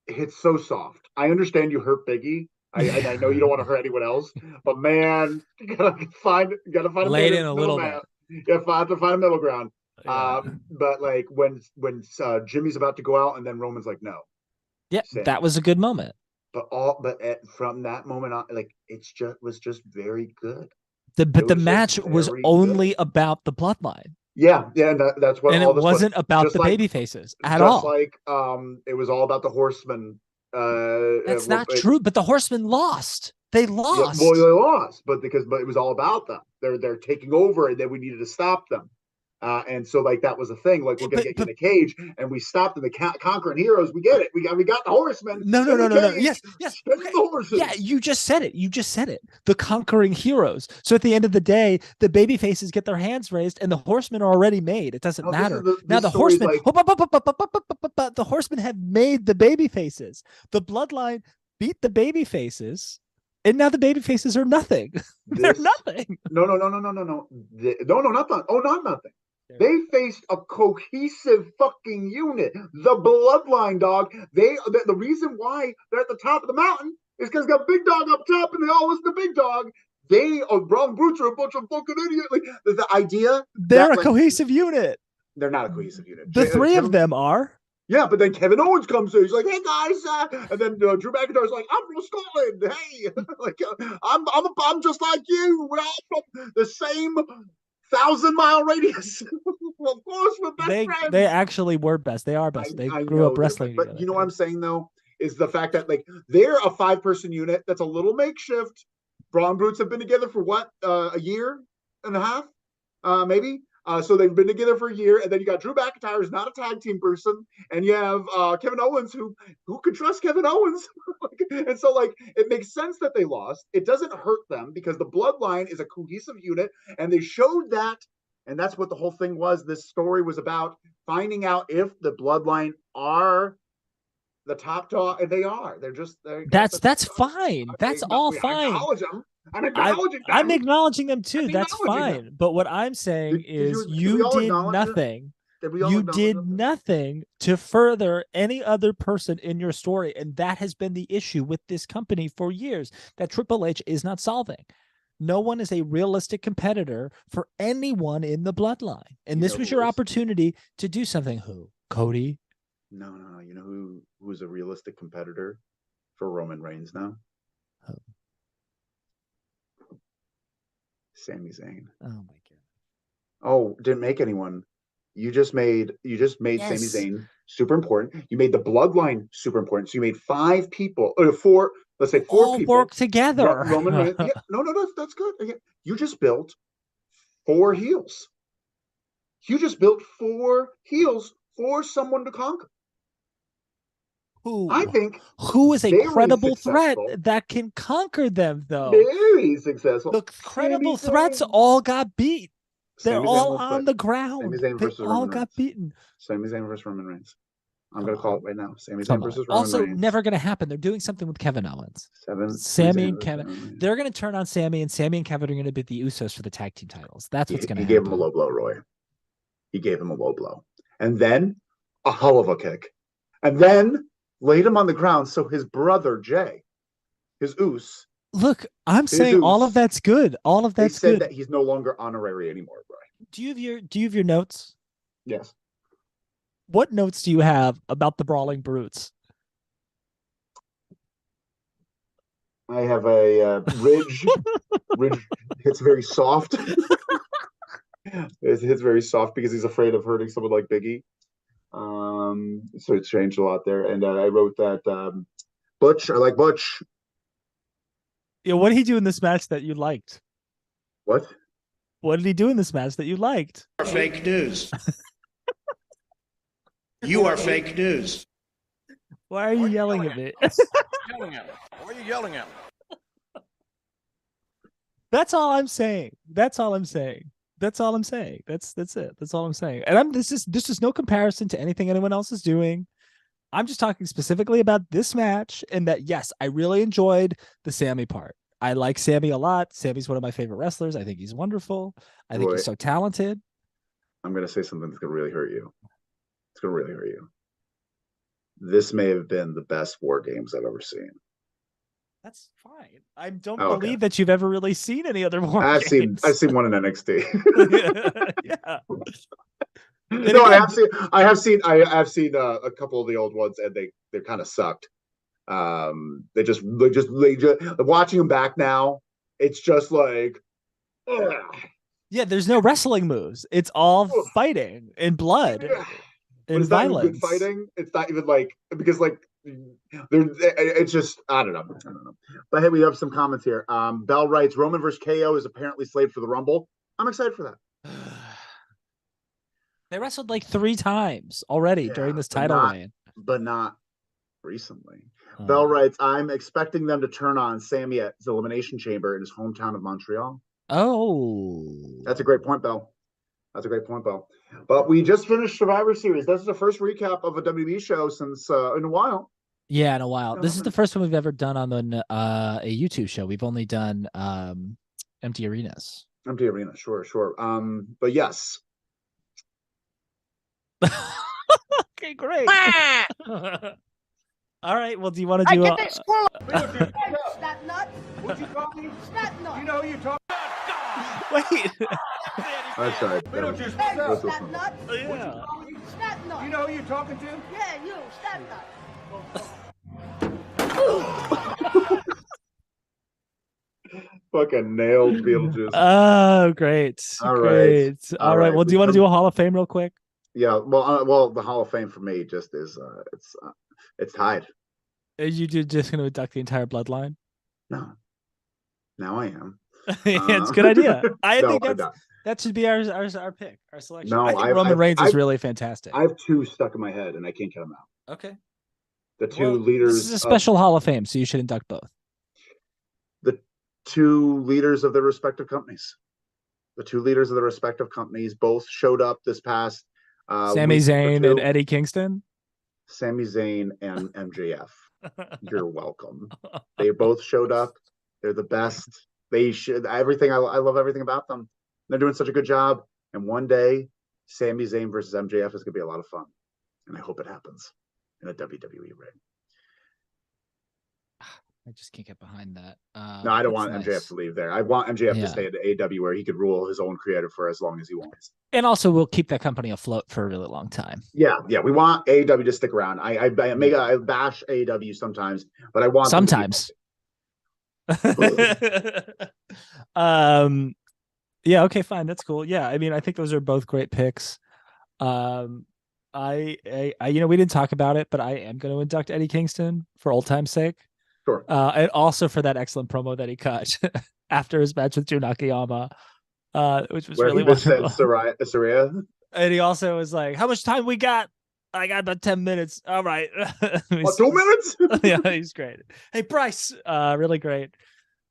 hits so soft. I understand you hurt Biggie. I know you don't want to hurt anyone else, but man, you gotta find a little bit. You have to find a middle ground. Yeah. But like when Jimmy's about to go out, and then Roman's like, no. Yeah, that was a good moment. From that moment on, like was just very good. The match was only about the Bloodline. Yeah, that's what. And it wasn't about the baby faces at all. Just like it was all about the Horsemen. That's not true. But the Horsemen lost. They lost. Yeah, well, they lost, but it was all about them. They're taking over, and then we needed to stop them. And so, like, that was a thing. Like, we're gonna get you in a cage, and we stopped them. The conquering heroes. We get it. We got the Horsemen. No. Yes. Okay. The horses. Yeah, you just said it. The conquering heroes. So at the end of the day, the baby faces get their hands raised, and the Horsemen are already made. It doesn't matter. Now the Horsemen. The Horsemen have made the baby faces. The Bloodline beat the baby faces. And now the baby faces are nothing. They're nothing. No, not nothing. They faced a cohesive fucking unit. The Bloodline, dog. The reason why they're at the top of the mountain is because they got Big Dog up top, and they all listen to Big Dog. They are Brown Brutes are a bunch of fucking idiots. Like, the idea they're a cohesive unit. They're not a cohesive unit. The three of them are. Yeah, but then Kevin Owens comes in. He's like, "Hey guys," and then Drew McIntyre's like, "I'm from Scotland. Hey, like I'm just like you. We're all from the same 1,000-mile radius. Of course, we're best friends. They actually were best. They are best. They grew up wrestling but together. You know what I'm saying though is the fact that like they're a 5-person unit that's a little makeshift. Braun Brutes have been together for what a year and a half, maybe. So they've been together for a year, and then you got Drew McIntyre, who's not a tag team person, and you have Kevin Owens, who could trust Kevin Owens, and so like it makes sense that they lost. It doesn't hurt them because the Bloodline is a cohesive unit, and they showed that, and that's what the whole thing was. This story was about finding out if the Bloodline are the top dog, and they are. That's fine. That's all fine. Acknowledge them. I'm acknowledging them too. That's fine. But what I'm saying is you did nothing. You did nothing to further any other person in your story. And that has been the issue with this company for years that Triple H is not solving. No one is a realistic competitor for anyone in the Bloodline. And this was your opportunity to do something. Who? Cody? No. You know who's a realistic competitor for Roman Reigns now? Who? Sami Zayn. Oh my god. Oh, didn't make anyone. You just made Sami Zayn super important. You made the Bloodline super important. So you made 5 people, or 4. Let's say 4 all people work together. Roman Reigns. Yeah, no, that's good. You just built 4 heels. You just built 4 heels for someone to conquer. I think who is a credible threat that can conquer them, though? Very successful. The credible threats all got beat. They're all on the ground. They all got beaten. Sami Zayn versus Roman Reigns. I'm going to call it right now. Sami Zayn versus Roman Reigns. Also, never going to happen. They're doing something with Kevin Owens. Sammy and Kevin. They're going to turn on Sammy, and Sammy and Kevin are going to beat the Usos for the tag team titles. That's what's going to happen. He gave him a low blow, Roy. He gave him a low blow. And then a hell of a kick. And then laid him on the ground so his brother, Jay, his Uso. Look, I'm saying all of that's good. All of that's good. They said that he's no longer honorary anymore, Roy. Do you have your notes? Yes. What notes do you have about the Brawling Brutes? I have a ridge. Ridge hits very soft. It hits very soft because he's afraid of hurting someone like Biggie. So it's changed a lot there. And I wrote that Butch. I like Butch. Yeah, what did he do in this match that you liked? What? What did he do in this match that you liked? Fake news. You are fake news. Why are you yelling at me? Why are you yelling at me? That's all I'm saying. That's all I'm saying. That's all I'm saying. That's it. That's all I'm saying. And this is no comparison to anything anyone else is doing. I'm just talking specifically about this match, and that yes, I really enjoyed the Sammy part. I like Sammy a lot. Sammy's one of my favorite wrestlers. I think he's wonderful. I think he's so talented. I'm gonna say something that's gonna really hurt you. It's gonna really hurt you. This may have been the best War Games I've ever seen. That's fine. I don't believe that you've ever really seen any other War Games. I've seen one in NXT. Yeah. No, I have seen a couple of the old ones, and they kind of sucked. They just watching them back now. It's just like, ugh. Yeah, there's no wrestling moves. It's all fighting and blood and violence. Not even good fighting. It's not even like, because like it's just I don't know. But hey, we have some comments here. Bell writes, Roman versus KO is apparently slated for the Rumble. I'm excited for that. They wrestled like 3 times already during this title reign. But not recently. Bell writes, I'm expecting them to turn on Sammy at his Elimination Chamber in his hometown of Montreal. Oh. That's a great point, Bell. But we just finished Survivor Series. This is the first recap of a WWE show since in a while. Yeah, in a while. This is the first one we've ever done on a YouTube show. We've only done Empty Arenas. Empty Arena, sure. But yes. Okay, great. All right. Well, do you want to do Snap nut? What'd you call me? Snap nut. You know you're talking. Wait. I'm sorry. Snap nut. Yeah. Snap nut. You know who you're talking to? Yeah, you. Snap nut. Fucking nailed Beetlejuice. Oh, great. All right. Great. All right. Well, do you want to do a Hall of Fame real quick? Yeah. Well, the Hall of Fame for me just is it's tied. Are you just going to induct the entire bloodline? No. Now I am. It's a good idea. I no, think that should be our pick, our selection. No, I think Roman Reigns is really fantastic. I have two stuck in my head and I can't get them out. Okay. The two leaders. This is a special Hall of Fame, so you should induct both. The two leaders of their respective companies. The two leaders of the respective companies both showed up this past Sami Zayn and Eddie Kingston. Sami Zayn and MJF. You're welcome. They both showed up. They're the best. They should everything. I love everything about them. They're doing such a good job. And one day, Sami Zayn versus MJF is going to be a lot of fun. And I hope it happens in a WWE ring. I just can't get behind that. No, I don't want MJF to leave there. I want MJF to stay at AEW where he could rule his own creative for as long as he wants. And also, we'll keep that company afloat for a really long time. Yeah. We want AEW to stick around. I bash AEW sometimes, but I want sometimes. Yeah. Okay. Fine. That's cool. Yeah. I mean, I think those are both great picks. I we didn't talk about it, but I am going to induct Eddie Kingston for old time's sake. Sure. And also for that excellent promo that he cut after his match with Drew Nakayama, which was really wonderful. Saraya. And he also was like, "How much time we got? I got about 10 minutes. All right." 2 minutes? Yeah, he's great. Hey, Bryce, really great.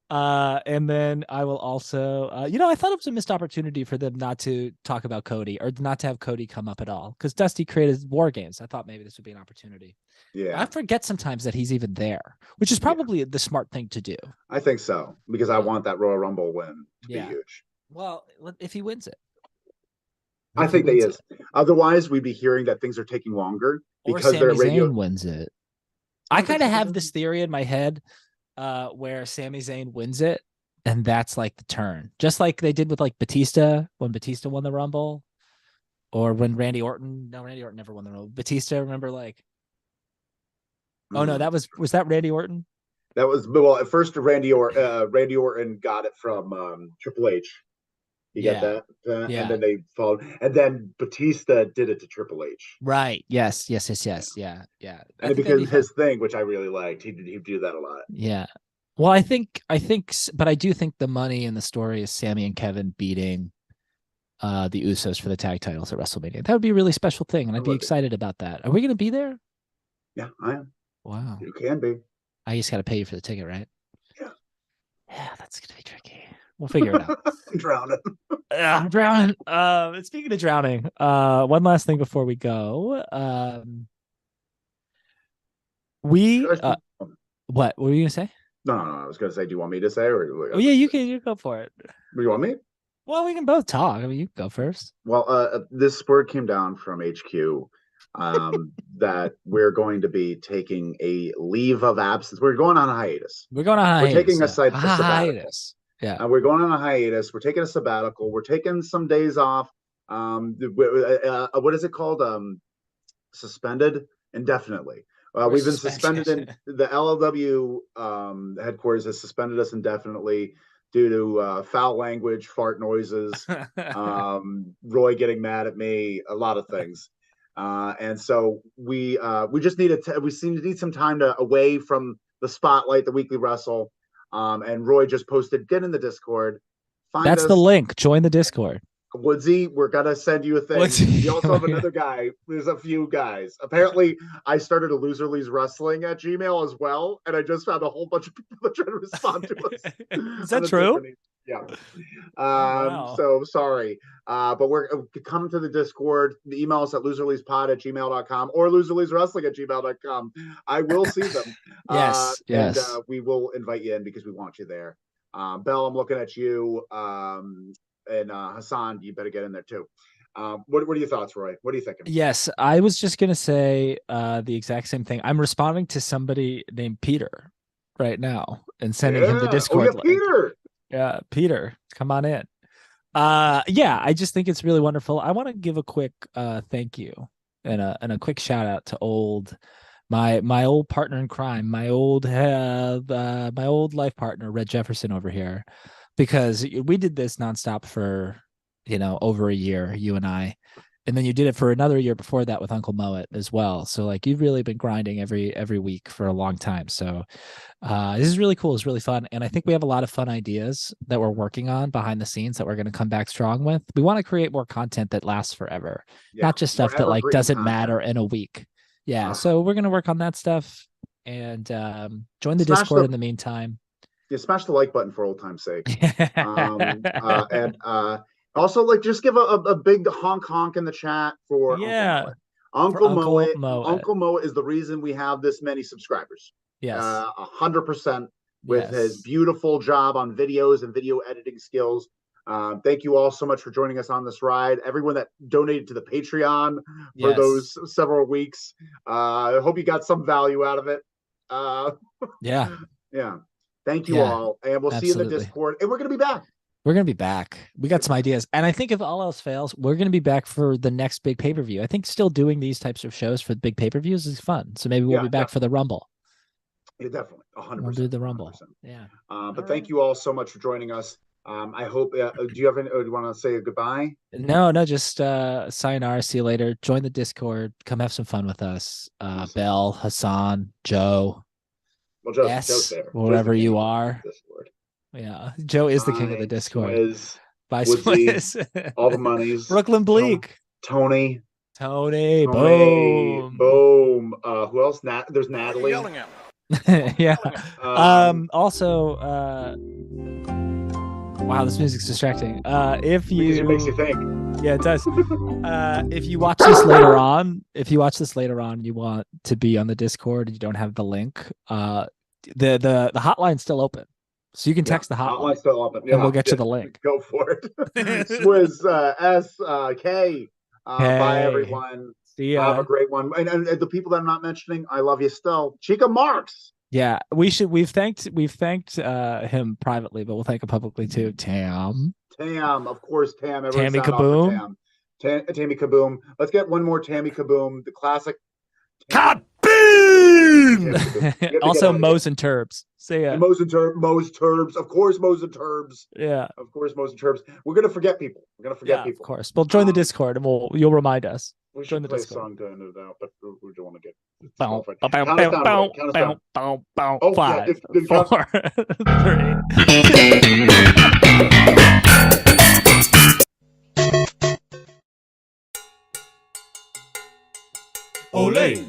And then I will also, I thought it was a missed opportunity for them not to talk about Cody or not to have Cody come up at all because Dusty created War Games. I thought maybe this would be an opportunity. Yeah. I forget sometimes that he's even there, which is probably the smart thing to do. I think so because I want that Royal Rumble win to be huge. Well, if he wins it. I think he is. Otherwise, we'd be hearing that things are taking longer because Sami Zayn wins it. I kind of have this theory in my head where Sami Zayn wins it, and that's like the turn. Just like they did with like Batista when Batista won the Rumble, or when Randy Orton never won the Rumble. Batista, remember oh no, was that Randy Orton? That was at first Randy Orton got it from Triple H. You get that? And then they followed. And then Batista did it to Triple H. Right. Yes. Yeah. And it became his thing, which I really liked. He'd do that a lot. Yeah. Well, I think, but I do think the money in the story is Sammy and Kevin beating the Usos for the tag titles at WrestleMania. That would be a really special thing, and I'd be excited about that. Are we going to be there? Yeah, I am. Wow. You can be. I just got to pay you for the ticket, right? Yeah. Yeah, that's going to be tricky. We'll figure it out. I'm drowning. I'm drowning. Speaking of drowning, one last thing before we go. What were you gonna say? No. I was gonna say, do you want me to say, or? Oh yeah, you can. You go for it. You want me? Well, we can both talk. I mean, you can go first. Well, this word came down from HQ that we're going to be taking a leave of absence. We're going on a hiatus. We're taking a hiatus. Yeah. We're going on a hiatus. We're taking a sabbatical. We're taking some days off. What is it called? Suspended indefinitely. We've been suspended in the LLW headquarters has suspended us indefinitely due to foul language, fart noises, Roy getting mad at me, a lot of things. And so we just need some time away from the spotlight, the weekly wrestle. And Roy just posted, get in the Discord. That's the link. Join the Discord. Woodsy, we're gonna send you a thing. We also have another guy. There's a few guys. Apparently, I started a Loser Leaves Wrestling at Gmail as well, and I just found a whole bunch of people that try to respond to us. Is that true? Yeah. Wow. So sorry. But we're come to the Discord. Email us at loserleavespod@gmail.com or loserleaveswrestling@gmail.com. I will see them. Yes. And we will invite you in because we want you there. Belle, I'm looking at you. And Hassan, you better get in there too. What are your thoughts, Roy? What are you thinking? Yes, I was just gonna say the exact same thing. I'm responding to somebody named Peter right now and sending him the Discord link. Peter. Yeah, Peter, come on in. I just think it's really wonderful. I want to give a quick thank you and a quick shout out to old my old partner in crime, my old life partner, Red Jefferson over here, because we did this nonstop for over a year, you and I, and then you did it for another year before that with Uncle Moet as well. So like you've really been grinding every week for a long time. So this is really cool. It's really fun, and I think we have a lot of fun ideas that we're working on behind the scenes that we're going to come back strong with. We want to create more content that lasts forever, not just stuff that like doesn't matter in a week. Yeah, so we're going to work on that stuff and join the Discord in the meantime. Yeah, smash the like button for old time's sake. And also, like, just give a big honk in the chat for Uncle Moet. Uncle Moet is the reason we have this many subscribers. Yes, 100% with his beautiful job on videos and video editing skills. Thank you all so much for joining us on this ride. Everyone that donated to the Patreon for those several weeks. I hope you got some value out of it. Yeah. Thank you all. And we'll see you in the Discord. And we're going to be back. We're going to be back. We got some ideas. And I think if all else fails, we're going to be back for the next big pay-per-view. I think still doing these types of shows for the big pay-per-views is fun. So maybe we'll be back for the Rumble. Yeah, definitely. 100%. We'll do the Rumble. 100%. Yeah. But thank you all so much for joining us. I hope, do you have any, do you want to say goodbye? No, just sayonara, see you later. Join the Discord. Come have some fun with us. Bell, Hassan, Joe. Well, Joe's there. Wherever you are. Discord. Yeah, Joe is the king of the Discord. Bye, Swizz. All the monies. Brooklyn Bleak. Tony. Boom. Who else? There's Natalie. Yelling at yeah. Also, wow, this music's distracting. If you, because it makes you think. Yeah, it does. If you watch this later on, you want to be on the Discord and you don't have the link, the hotline's still open. So you can text the hotline. Still open. And we'll get you the link. Go for it. Swizz, SK. Bye, everyone. See ya. Have a great one. And the people that I'm not mentioning, I love you still. Chica Marks. Yeah, we've thanked him privately, but we'll thank him publicly too. Tam, of course, Tam. Tammy Kaboom. Tammy Kaboom. Let's get one more Tammy Kaboom, the classic. Kaboom! Also, Moe's and Turbs. See ya. Moe's Turbs. Of course, Moe's and Turbs. Yeah. Of course, Moe's and Turbs. We're gonna forget people. People. Of course. Well, join the Discord and you'll remind us. We join should the play Discord. A song to end it out, but we don't want to get. Four, 3. Ole!